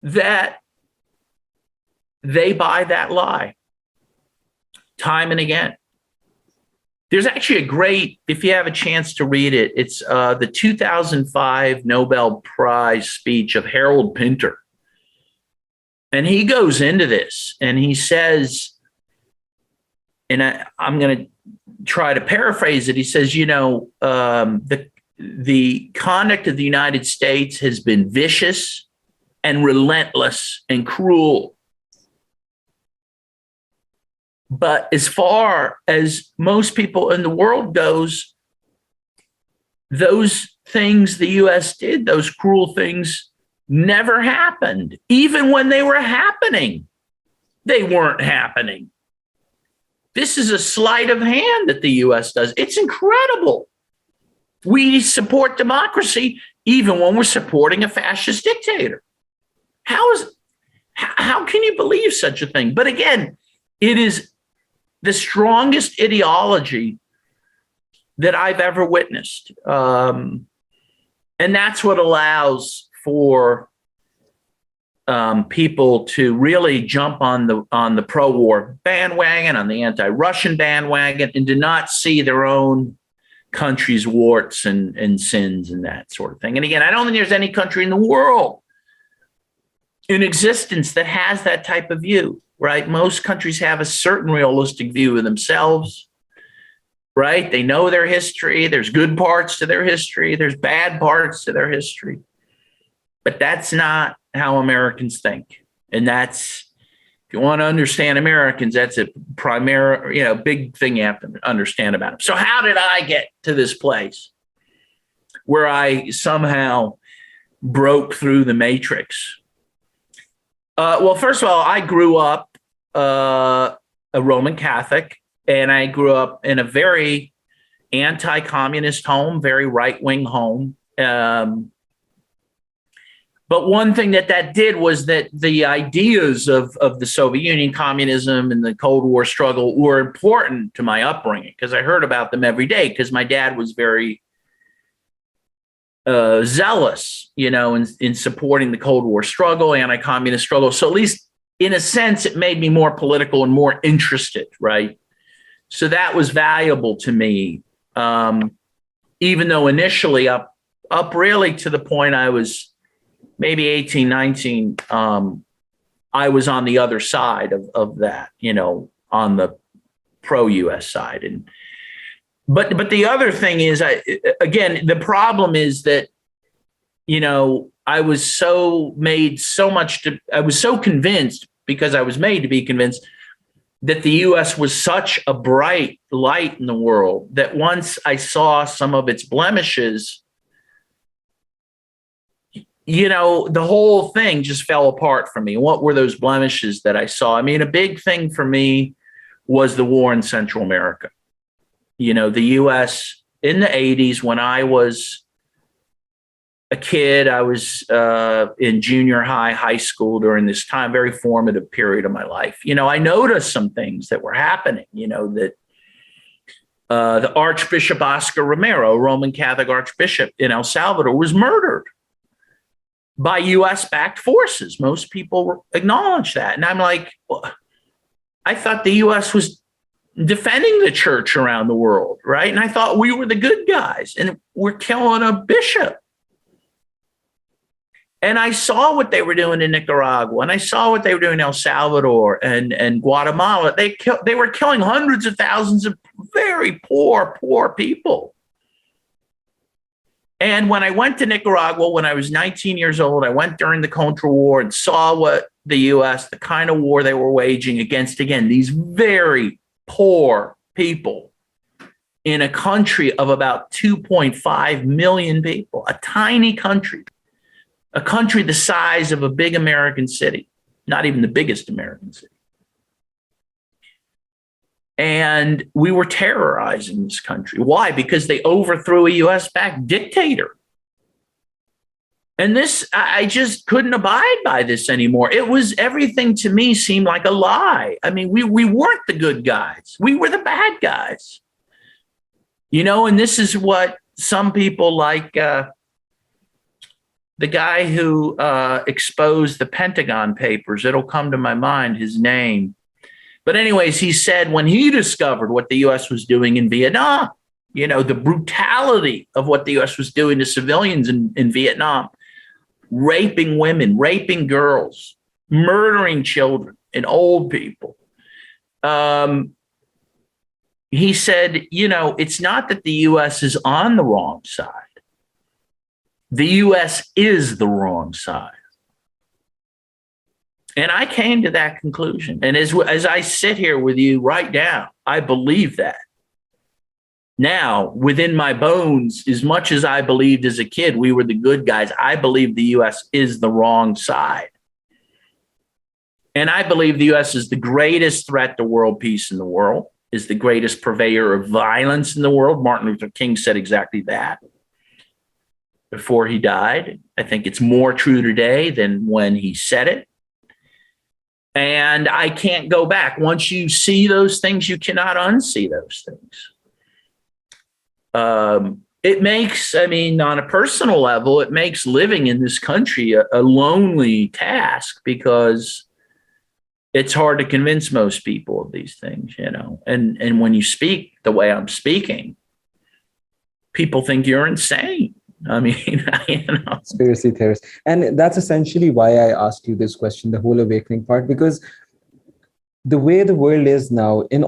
that they buy that lie time and again. There's actually a great, if you have a chance to read it, it's the 2005 Nobel Prize speech of Harold Pinter. And he goes into this and he says, and I'm going to try to paraphrase it. He says, the conduct of the United States has been vicious and relentless and cruel. But as far as most people in the world goes, those things the U.S. did, those cruel things, never happened. Even when they were happening, they weren't happening. This is a sleight of hand that the U.S. does. It's incredible. We support democracy even when we're supporting a fascist dictator. How can you believe such a thing? But again, it is the strongest ideology that I've ever witnessed. And that's what allows for people to really jump on the pro-war bandwagon, on the anti-Russian bandwagon, and to not see their own country's warts and sins and that sort of thing. And again, I don't think there's any country in the world in existence that has that type of view, right? Most countries have a certain realistic view of themselves, right? They know their history. There's good parts to their history. There's bad parts to their history. But that's not how Americans think. And that's, if you want to understand Americans, that's a primary, big thing you have to understand about them. So how did I get to this place where I somehow broke through the matrix? Well, first of all, I grew up a Roman Catholic, and I grew up in a very anti-communist home, very right-wing home. But one thing that did was that the ideas of the Soviet Union, communism, and the Cold War struggle were important to my upbringing, because I heard about them every day, because my dad was very zealous, in supporting the Cold War struggle, anti-communist struggle. So at least in a sense, it made me more political and more interested, right? So that was valuable to me, even though initially up really to the point I was maybe 18, 19, I was on the other side of that, on the pro-U.S. side. But the other thing is, again, the problem is that, I was so convinced, because I was made to be convinced, that the U.S. was such a bright light in the world, that once I saw some of its blemishes, the whole thing just fell apart for me. What were those blemishes that I saw? I mean, a big thing for me was the war in Central America. The U.S. in the 80s, when I was a kid, I was in junior high school during this time, very formative period of my life. I noticed some things that were happening, that the Archbishop Oscar Romero, Roman Catholic Archbishop in El Salvador, was murdered by U.S.-backed forces. Most people acknowledge that. And I'm like, well, I thought the U.S. was defending the church around the world, right? And I thought we were the good guys, and we're killing a bishop. And I saw what they were doing in Nicaragua, and I saw what they were doing in El Salvador and Guatemala. They were killing hundreds of thousands of very poor people. And when I went to Nicaragua, when I was 19 years old, I went during the Contra War and saw what the U.S., the kind of war they were waging against, again, these very poor people in a country of about 2.5 million people, a tiny country, a country the size of a big American city, not even the biggest American city. And we were terrorizing this country. Why? Because they overthrew a U.S.-backed dictator. And this, I just couldn't abide by this anymore. It was, everything to me seemed like a lie. I mean, we weren't the good guys. We were the bad guys. And this is what some people like the guy who exposed the Pentagon Papers, it'll come to my mind, his name. But anyways, he said when he discovered what the U.S. was doing in Vietnam, the brutality of what the U.S. was doing to civilians in Vietnam, raping women, raping girls, murdering children and old people. He said, it's not that the U.S. is on the wrong side. The U.S. is the wrong side. And I came to that conclusion. And as I sit here with you right now, I believe that. Now, within my bones, as much as I believed as a kid we were the good guys, I believe the U.S. is the wrong side. And I believe the U.S. is the greatest threat to world peace in the world, is the greatest purveyor of violence in the world. Martin Luther King said exactly that before he died. I think it's more true today than when he said it. And I can't go back. Once you see those things, you cannot unsee those things. It makes, on a personal level, it makes living in this country a lonely task, because it's hard to convince most people of these things, and when you speak the way I'm speaking, people think you're insane. Conspiracy theorist. And that's essentially why I asked you this question, the whole awakening part, because the way the world is now, in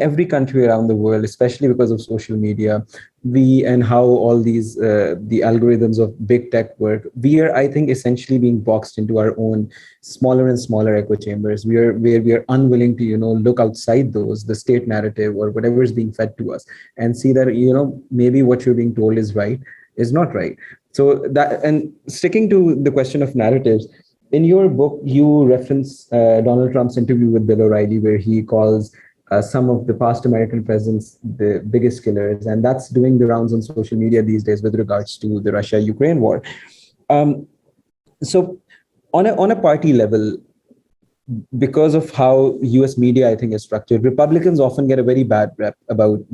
every country around the world, especially because of social media, and how all these the algorithms of big tech work, we are, I think, essentially being boxed into our own smaller and smaller echo chambers. We are unwilling to, look outside those, the state narrative or whatever is being fed to us, and see that, maybe what you're being told is not right. So that, and sticking to the question of narratives, in your book, you reference Donald Trump's interview with Bill O'Reilly, where he calls some of the past American presidents the biggest killers, and that's doing the rounds on social media these days with regards to the Russia-Ukraine war. So, on a party level, because of how U.S. media, I think, is structured, Republicans often get a very bad rep about,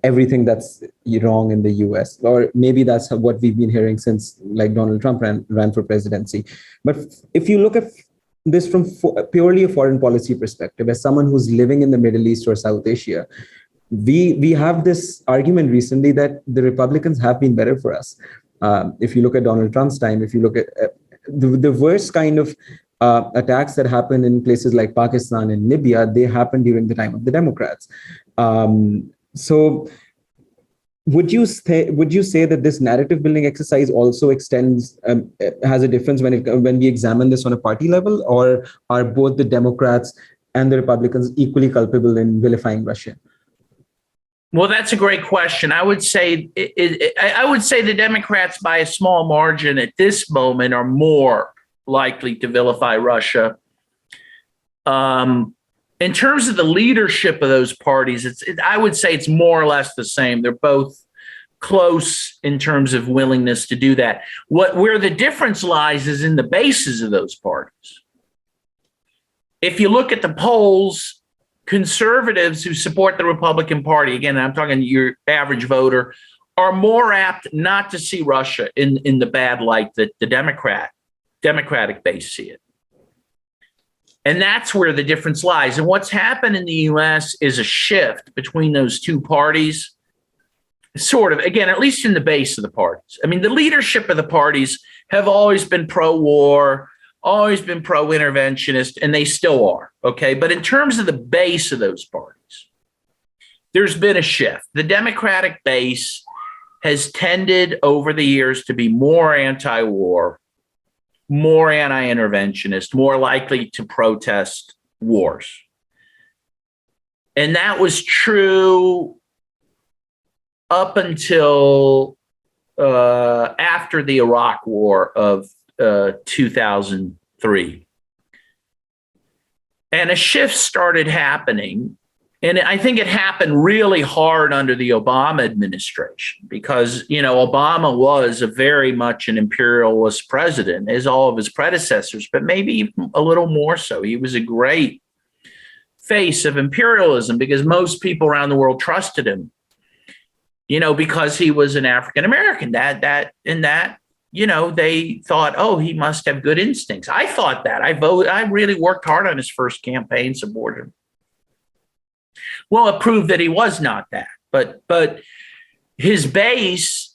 everything that's wrong in the US, or maybe that's what we've been hearing since, like, Donald Trump ran for presidency. But if you look at this from purely a foreign policy perspective, as someone who's living in the Middle East or South Asia, we have this argument recently that the Republicans have been better for us. If you look at Donald Trump's time, if you look at the worst kind of attacks that happened in places like Pakistan and Libya, they happened during the time of the Democrats. So would you say that this narrative building exercise also extends, has a difference when we examine this on a party level, or are both the Democrats and the Republicans equally culpable in vilifying Russia? Well, that's a great question. I would say the Democrats, by a small margin at this moment, are more likely to vilify Russia. In terms of the leadership of those parties, I would say it's more or less the same. They're both close in terms of willingness to do that. Where the difference lies is in the bases of those parties. If you look at the polls, conservatives who support the Republican Party, again, I'm talking your average voter, are more apt not to see Russia in the bad light that the Democratic base see it. And that's where the difference lies. And what's happened in the U.S. is a shift between those two parties, sort of, again, at least in the base of the parties. I mean, the leadership of the parties have always been pro-war, always been pro-interventionist, and they still are, okay? But in terms of the base of those parties, there's been a shift. The Democratic base has tended over the years to be more anti-war, more anti-interventionist, more likely to protest wars. And that was true up until after the Iraq War of 2003. And a shift started happening. And I think it happened really hard under the Obama administration because, Obama was very much an imperialist president, as all of his predecessors, but maybe even a little more so. He was a great face of imperialism because most people around the world trusted him, because he was an African American. They thought, oh, he must have good instincts. I thought that. I really worked hard on his first campaign, supported him. Well, it proved that he was not that, but his base,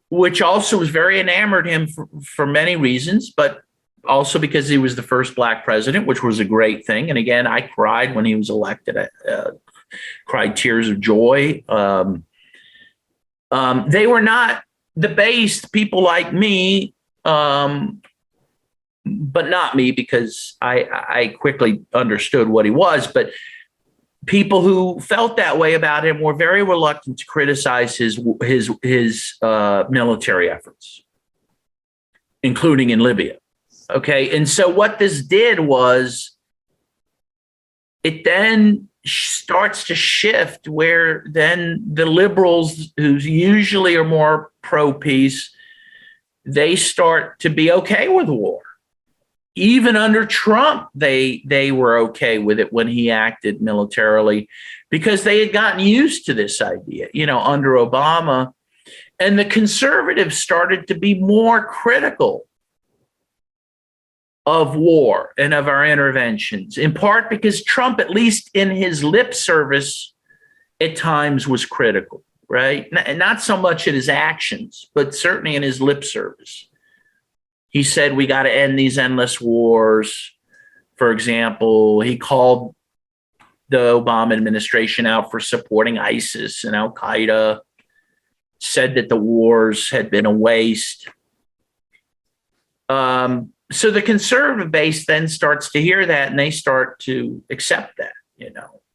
which also was very enamored him for many reasons, but also because he was the first Black president, which was a great thing. And again, I cried when he was elected. I cried tears of joy. They were not the base, people like me, but not me because I quickly understood what he was, but people who felt that way about him were very reluctant to criticize his military efforts, including in Libya. Okay. And so what this did was it then starts to shift where then the liberals, who usually are more pro-peace, they start to be okay with war. Even under Trump, they were okay with it when he acted militarily because they had gotten used to this idea, under Obama. And the conservatives started to be more critical of war and of our interventions, in part because Trump, at least in his lip service, at times was critical, right? And not so much in his actions, but certainly in his lip service. He said, we got to end these endless wars. For example, he called the Obama administration out for supporting ISIS and Al Qaeda, said that the wars had been a waste. So the conservative base then starts to hear that, and they start to accept that,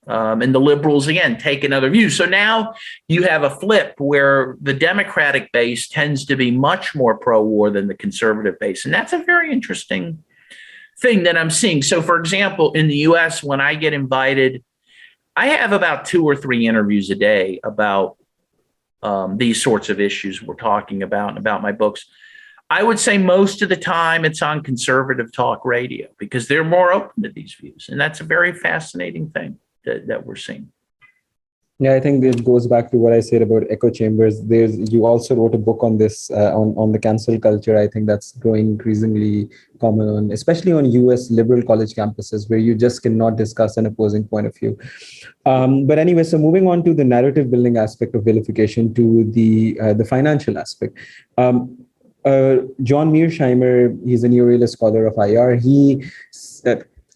and the liberals, again, take another view. So now you have a flip where the Democratic base tends to be much more pro-war than the conservative base. And that's a very interesting thing that I'm seeing. So, for example, in the U.S., when I get invited, I have about 2 or 3 interviews a day about these sorts of issues we're talking about and about my books. I would say most of the time it's on conservative talk radio because they're more open to these views. And that's a very fascinating thing that we're seeing. Yeah, I think it goes back to what I said about echo chambers. You also wrote a book on this, on the cancel culture. I think that's growing increasingly common, especially on US liberal college campuses, where you just cannot discuss an opposing point of view. But anyway, so moving on to the narrative building aspect of vilification, to the financial aspect. John Mearsheimer, he's a neorealist scholar of IR.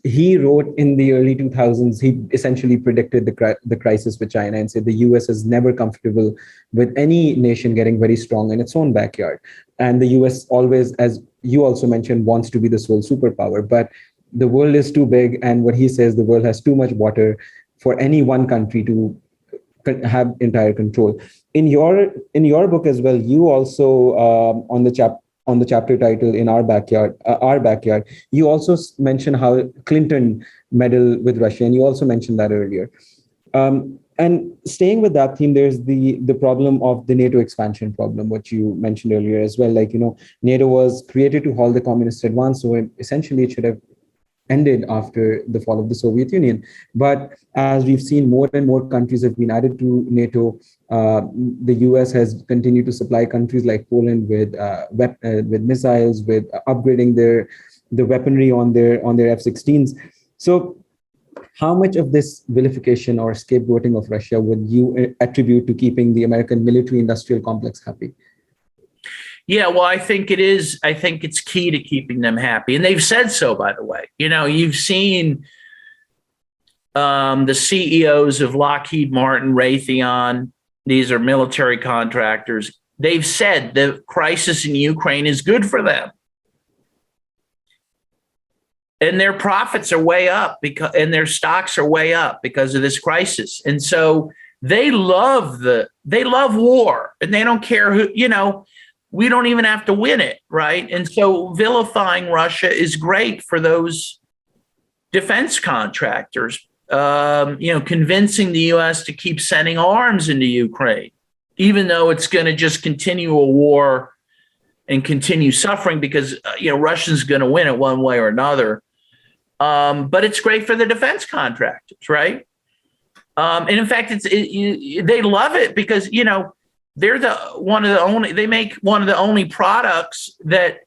He wrote in the early 2000s, he essentially predicted the crisis with China and said the US is never comfortable with any nation getting very strong in its own backyard. And the US always, as you also mentioned, wants to be the sole superpower. But the world is too big. And what he says, the world has too much water for any one country to have entire control. In your book as well, you also, on the chapter title "In Our Backyard," you also mention how Clinton meddled with Russia, and you also mentioned that earlier. And staying with that theme, there's the problem of the NATO expansion problem, which you mentioned earlier as well. Like, NATO was created to halt the communist advance, so essentially it should have ended after the fall of the Soviet Union. But as we've seen, more and more countries have been added to NATO. The US has continued to supply countries like Poland with missiles, with upgrading the weaponry on their F-16s. So how much of this vilification or scapegoating of Russia would you attribute to keeping the American military-industrial complex happy? Yeah, well, I think it is. I think it's key to keeping them happy. And they've said so, by the way. You've seen the CEOs of Lockheed Martin, Raytheon, these are military contractors. They've said the crisis in Ukraine is good for them. And their profits are way up and their stocks are way up because of this crisis. And so they love war, and they don't care who, we don't even have to win it, right? And so vilifying Russia is great for those defense contractors, convincing the U.S. to keep sending arms into Ukraine, even though it's going to just continue a war and continue suffering because, Russia's going to win it one way or another. But it's great for the defense contractors, right? And in fact, they love it because, they're they make one of the only products that,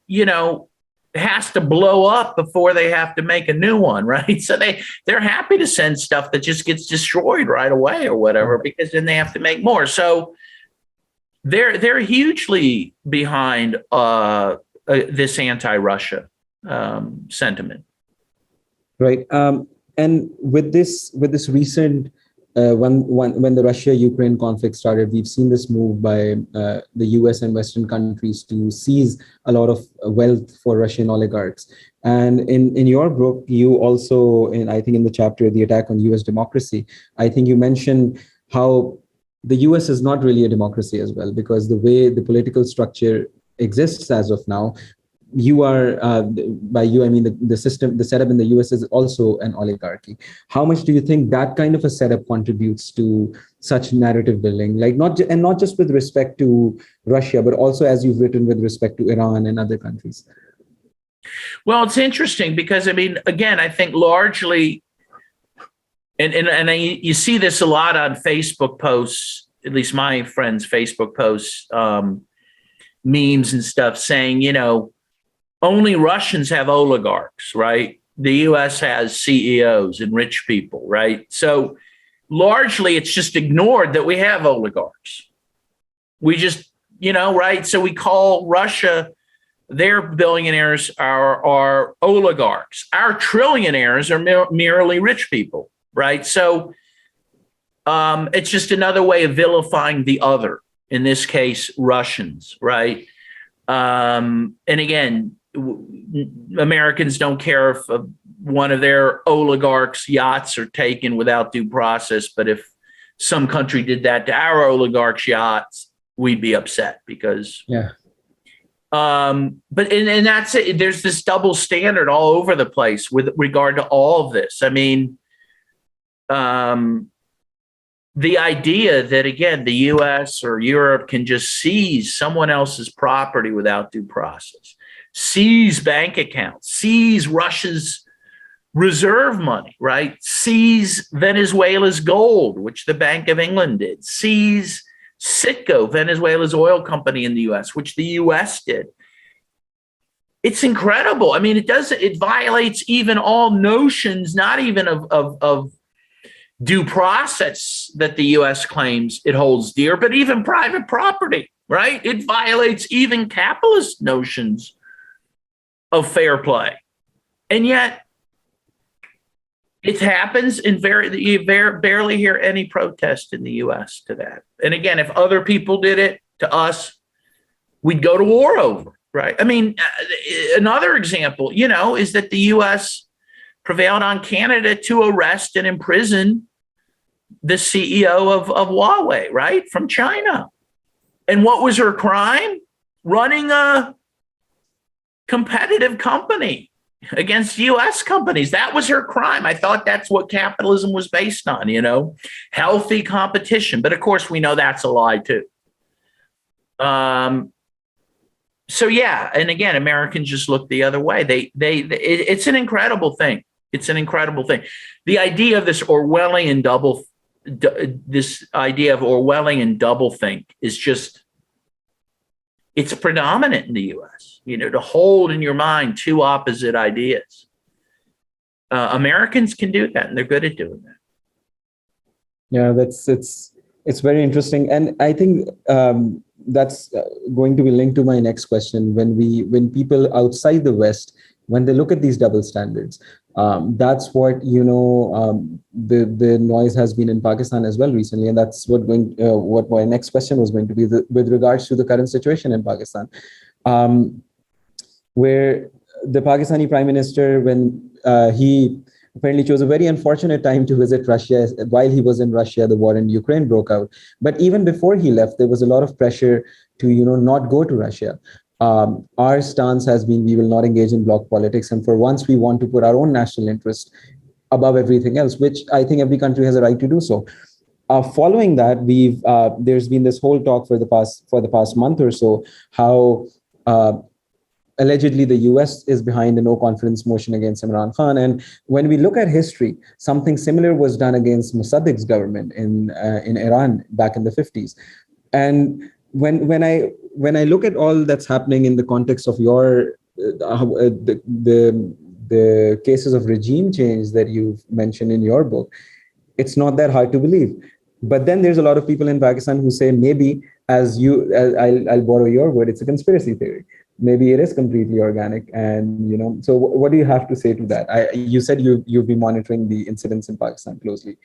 has to blow up before they have to make a new one, right? So they're happy to send stuff that just gets destroyed right away or whatever, because then they have to make more. So they're hugely behind this anti-Russia sentiment. Right. And with this recent when the Russia-Ukraine conflict started, we've seen this move by the US and Western countries to seize a lot of wealth for Russian oligarchs. And in your book, you also, I think in the chapter, The Attack on US Democracy, I think you mentioned how the US is not really a democracy as well, because the way the political structure exists as of now, you are, by you, I mean the setup in the US is also an oligarchy. How much do you think that kind of a setup contributes to such narrative building? Like not just with respect to Russia, but also, as you've written, with respect to Iran and other countries? Well, it's interesting because, again, I think largely, and you see this a lot on Facebook posts, at least my friends' Facebook posts, memes and stuff saying, only Russians have oligarchs, right? The U.S. has CEOs and rich people, right? So largely it's just ignored that we have oligarchs. We just, right? So we call Russia Their billionaires are oligarchs. Our trillionaires are merely rich people, right? So it's just another way of vilifying the other, in this case, Russians, right? And again, Americans don't care if one of their oligarchs' yachts are taken without due process, but if some country did that to our oligarchs' yachts, we'd be upset because but that's it. There's this double standard all over the place with regard to all of this. I mean, the idea that, again, the U.S. or Europe can just seize someone else's property without due process, seize bank accounts, seize Russia's reserve money, right? Seize Venezuela's gold, which the Bank of England did, seize Citgo, Venezuela's oil company in the U.S., which the U.S. did. It's incredible. I mean, it violates even all notions, not even of due process that the U.S. claims it holds dear, but even private property, right? It violates even capitalist notions of fair play. And yet it happens, and you barely hear any protest in the U.S. to that. And again, if other people did it to us, we'd go to war over, right? I mean, another example, is that the U.S. prevailed on Canada to arrest and imprison the CEO of Huawei, right, from China. And what was her crime? Running a competitive company against U.S. companies. That was her crime. I thought that's what capitalism was based on, healthy competition. But of course, we know that's a lie too. So yeah, and again, Americans just look the other way. It's an incredible thing. It's an incredible thing. The idea of this Orwellian doublethink is just, it's predominant in the U.S., to hold in your mind two opposite ideas. Americans can do that, and they're good at doing that. Yeah, it's very interesting. And I think that's going to be linked to my next question. When people outside the West, when they look at these double standards, that's what, the noise has been in Pakistan as well recently. And that's what my next question was going to be with regards to the current situation in Pakistan, where the Pakistani Prime Minister, when he apparently chose a very unfortunate time to visit Russia. While he was in Russia, the war in Ukraine broke out. But even before he left, there was a lot of pressure to, not go to Russia. Our stance has been, we will not engage in bloc politics. And for once, we want to put our own national interest above everything else, which I think every country has a right to do so. Following that, there's been this whole talk for the past month or so, how allegedly the US is behind a no confidence motion against Imran Khan. And when we look at history, something similar was done against Mossadegh's government in Iran back in the 50s. And when I look at all that's happening in the context of your the cases of regime change that you've mentioned in your book, it's not that hard to believe. But then there's a lot of people in Pakistan who say maybe, I'll borrow your word, it's a conspiracy theory. Maybe it is completely organic. And, so what do you have to say to that? You said you've been monitoring the incidents in Pakistan closely.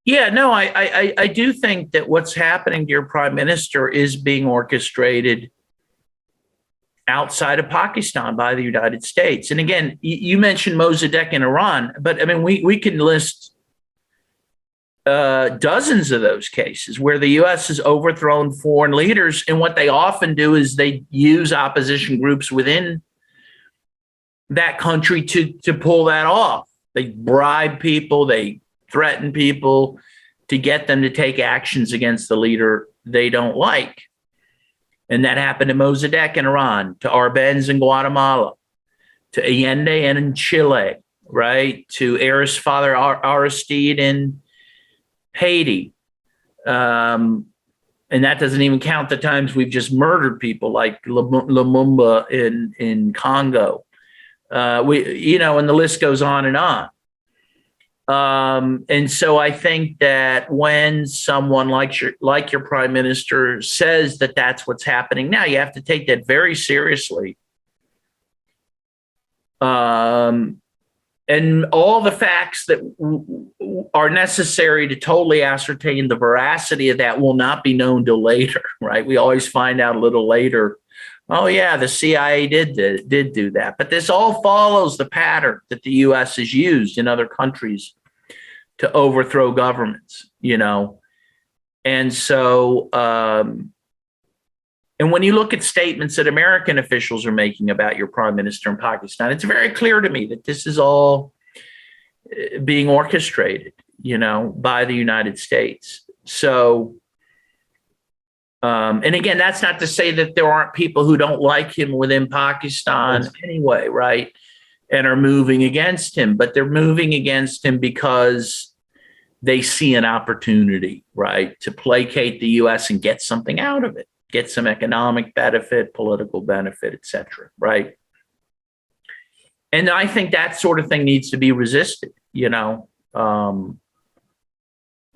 Yeah, no, I do think that what's happening to your prime minister is being orchestrated outside of Pakistan by the United States. And again, you mentioned Mossadegh in Iran, but I mean, we can list dozens of those cases where the U.S. has overthrown foreign leaders. And what they often do is they use opposition groups within that country to pull that off. They bribe people, they threaten people to get them to take actions against the leader they don't like. And that happened to Mossadegh in Iran, to Arbenz in Guatemala, to Allende in Chile, right? To heiress father Aristide in Haiti. And that doesn't even count the times we've just murdered people like Lumumba in Congo. And the list goes on and on. And so I think that when someone like your prime minister says that that's what's happening now, you have to take that very seriously. And all the facts that are necessary to totally ascertain the veracity of that will not be known till later, right? We always find out a little later, oh yeah, the CIA did do that. But this all follows the pattern that the U.S. has used in other countries to overthrow governments, And so, and when you look at statements that American officials are making about your prime minister in Pakistan, it's very clear to me that this is all being orchestrated, by the United States. So, and again, that's not to say that there aren't people who don't like him within Pakistan anyway, right? And are moving against him, but they're moving against him because they see an opportunity, right, to placate the U.S. and get something out of it. Get some economic benefit, political benefit, et cetera, right? And I think that sort of thing needs to be resisted, and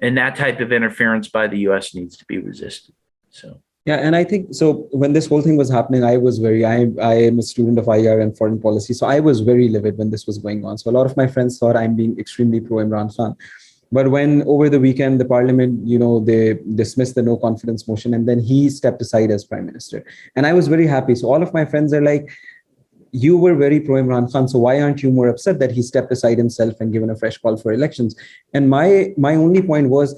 that type of interference by the U.S. needs to be resisted. So. Yeah, and I think so. When this whole thing was happening, I am a student of IR and foreign policy, so I was very livid when this was going on. So a lot of my friends thought I'm being extremely pro Imran Khan. But when over the weekend, the parliament, they dismissed the no confidence motion, and then he stepped aside as prime minister. And I was very happy. So all of my friends are like, you were very pro Imran Khan, so why aren't you more upset that he stepped aside himself and given a fresh call for elections? And my only point was,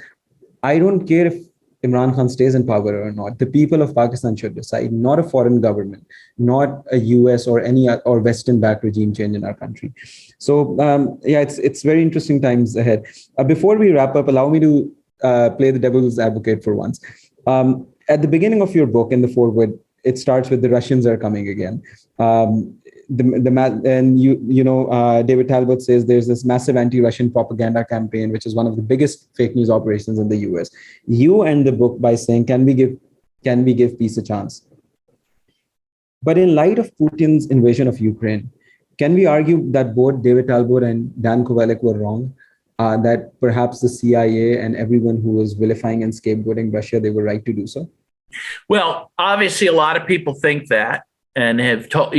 I don't care if Imran Khan stays in power or not. The people of Pakistan should decide, not a foreign government, not a US or or Western-backed regime change in our country. So it's very interesting times ahead. Before we wrap up, allow me to play the devil's advocate for once. At the beginning of your book, in the foreword, it starts with the Russians are coming again. David Talbot says there's this massive anti-Russian propaganda campaign, which is one of the biggest fake news operations in the US. You end the book by saying, can we give peace a chance? But in light of Putin's invasion of Ukraine, can we argue that both David Talbot and Dan Kovalik were wrong? That perhaps the CIA and everyone who was vilifying and scapegoating Russia, they were right to do so? Well, obviously, a lot of people think that and have told,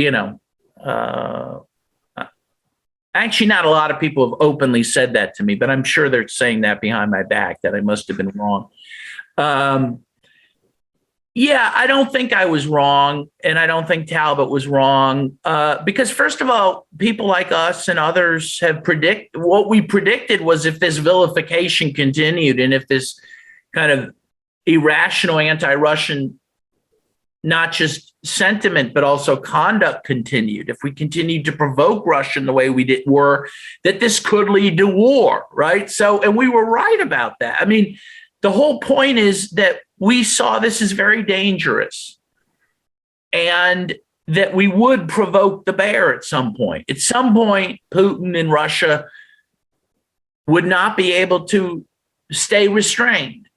actually, not a lot of people have openly said that to me, but I'm sure they're saying that behind my back, that I must have been wrong. Yeah, I don't think I was wrong, and I don't think Talbot was wrong, because first of all, people like us and others have what we predicted was if this vilification continued and if this kind of irrational anti-Russian, not just sentiment, but also conduct continued, if we continued to provoke Russia in the way we were, that this could lead to war, right? So, and we were right about that. I mean, the whole point is that we saw this as very dangerous and that we would provoke the bear at some point. At some point, Putin and Russia would not be able to stay restrained.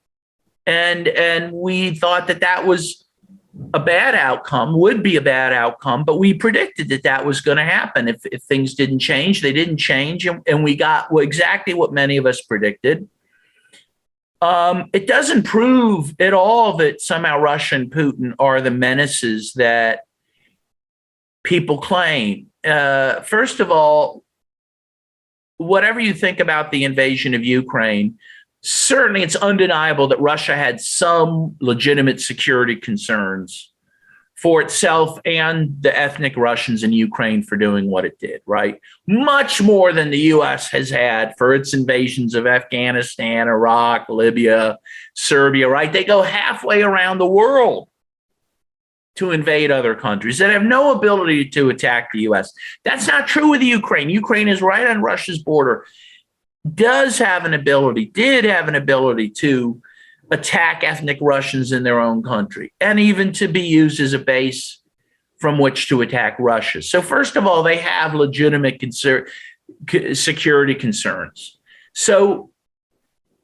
And we thought that was a bad outcome, would be a bad outcome, but we predicted that was going to happen if things didn't change. They didn't change, and we got exactly what many of us predicted. It doesn't prove at all that somehow Russia and Putin are the menaces that people claim. First of all, whatever you think about the invasion of Ukraine, certainly it's undeniable that Russia had some legitimate security concerns for itself and the ethnic Russians in Ukraine for doing what it did, right? Much more than the U.S. has had for its invasions of Afghanistan, Iraq, Libya, Serbia, right? They go halfway around the world to invade other countries that have no ability to attack the U.S. That's not true with Ukraine. Ukraine is right on Russia's border, did have an ability to attack ethnic Russians in their own country, and even to be used as a base from which to attack Russia. So first of all, they have legitimate security concerns. So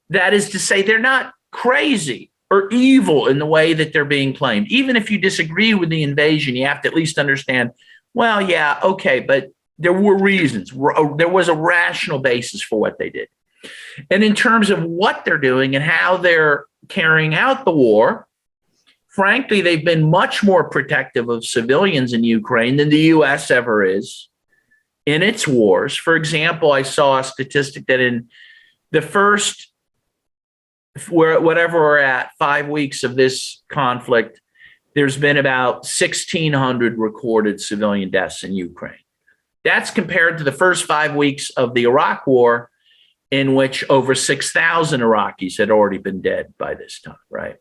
that is to say, they're not crazy or evil in the way that they're being claimed. Even if you disagree with the invasion, you have to at least understand, well, yeah, okay, but there were reasons. There was a rational basis for what they did. And in terms of what they're doing and how they're carrying out the war, frankly, they've been much more protective of civilians in Ukraine than the U.S. ever is. in its wars. For example, I saw a statistic that in the first, whatever we're at, 5 weeks of this conflict, there's been about 1,600 recorded civilian deaths in Ukraine. That's compared to the first 5 weeks of the Iraq War, in which over 6,000 Iraqis had already been dead by this time, right?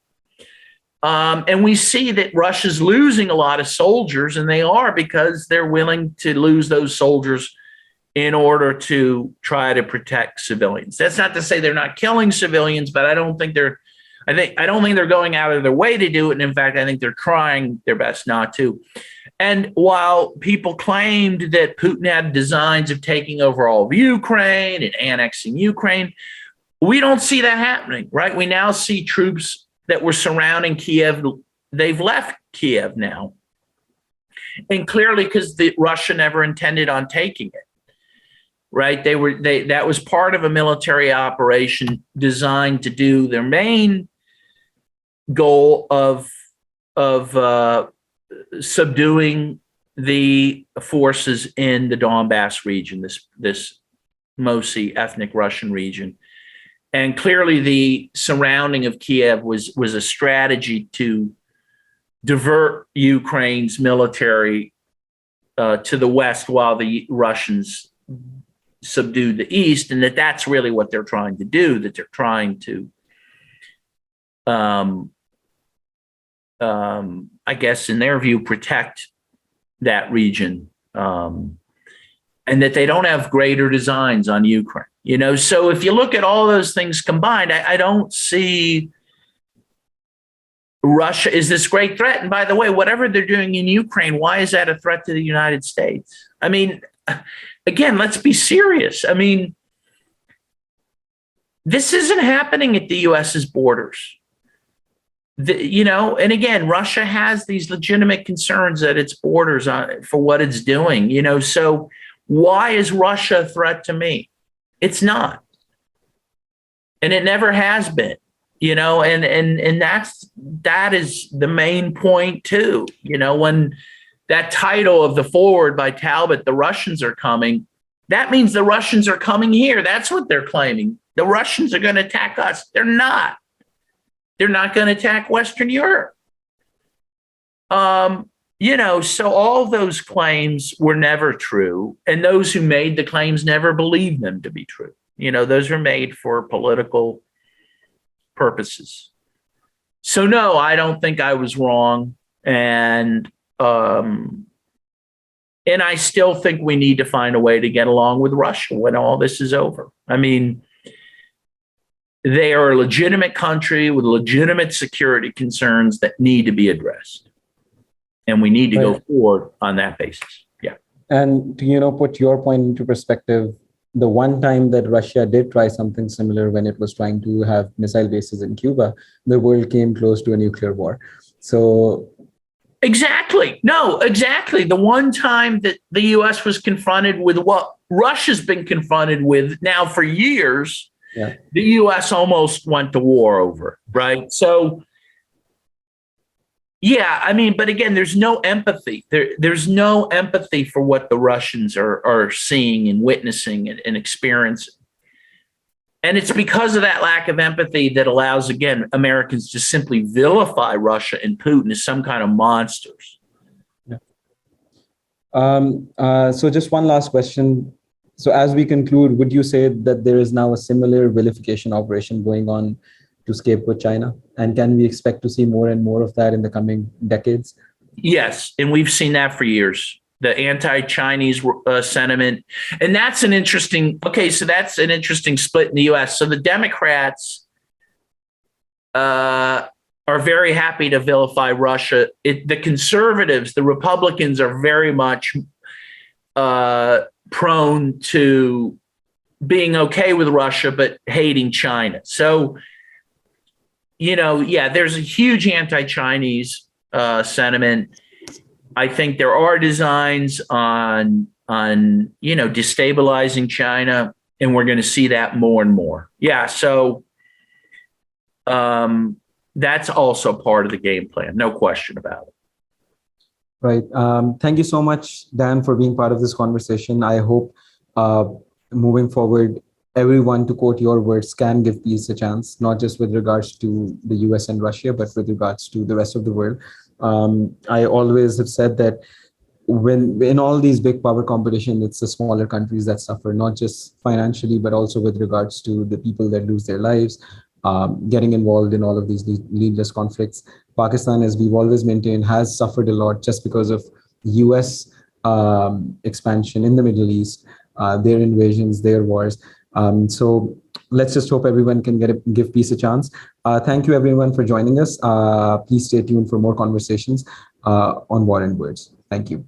And we see that Russia's losing a lot of soldiers, and they are, because they're willing to lose those soldiers in order to try to protect civilians. That's not to say they're not killing civilians, but I don't think they're going out of their way to do it. And in fact, I think they're trying their best not to. And while people claimed that Putin had designs of taking over all of Ukraine and annexing Ukraine, we don't see that happening, right? We now see troops that were surrounding Kiev. They've left Kiev now. And clearly because Russia never intended on taking it, right? That was part of a military operation designed to do their main goal of subduing the forces in the Donbass region, this mostly ethnic Russian region. And clearly the surrounding of Kiev was a strategy to divert Ukraine's military to the west while the Russians subdued the east, and that's really what they're trying to do, that they're trying to I guess in their view protect that region, and that they don't have greater designs on Ukraine. So if you look at all those things combined, I don't see Russia is this great threat. And by the way, whatever they're doing in Ukraine, why is that a threat to the United States? I mean, again, let's be serious. I mean, this isn't happening at the U.S.'s borders. And again, Russia has these legitimate concerns at its borders for what it's doing, so why is Russia a threat to me? It's not. And it never has been, and that is the main point too. When that title of the forward by Talbot, "The Russians are coming," that means the Russians are coming here. That's what they're claiming. The Russians are going to attack us. They're not. They're not going to attack Western Europe. So all those claims were never true. And those who made the claims never believed them to be true. Those were made for political purposes. So no, I don't think I was wrong. And I still think we need to find a way to get along with Russia when all this is over. I mean, they are a legitimate country with legitimate security concerns that need to be addressed. And we need to go forward on that basis. Yeah. And to, put your point into perspective, the one time that Russia did try something similar when it was trying to have missile bases in Cuba, the world came close to a nuclear war. So exactly. No, exactly. The one time that the U.S. was confronted with what Russia's been confronted with now for years, yeah, the U.S. almost went to war over, right? So, yeah, I mean, but again, there's no empathy. There's no empathy for what the Russians are seeing and witnessing and experiencing. And it's because of that lack of empathy that allows, again, Americans to simply vilify Russia and Putin as some kind of monsters. Yeah. So just one last question. So as we conclude, would you say that there is now a similar vilification operation going on to scapegoat China? And can we expect to see more and more of that in the coming decades? Yes, and we've seen that for years. The anti-Chinese sentiment. And that's an interesting, that's an interesting split in the U.S. So the Democrats are very happy to vilify Russia. The conservatives, the Republicans are very much prone to being okay with Russia, but hating China. So, there's a huge anti-Chinese sentiment. I think there are designs on destabilizing China, and we're going to see that more and more. Yeah, so that's also part of the game plan, no question about it. Right. Thank you so much, Dan, for being part of this conversation. I hope moving forward, everyone, to quote your words, can give peace a chance, not just with regards to the US and Russia, but with regards to the rest of the world. I always have said that when in all these big power competition, it's the smaller countries that suffer, not just financially, but also with regards to the people that lose their lives, getting involved in all of these needless conflicts. Pakistan, as we've always maintained, has suffered a lot just because of US expansion in the Middle East, their invasions, their wars. So let's just hope everyone can give peace a chance. Thank you, everyone, for joining us. Please stay tuned for more conversations on War and Words. Thank you.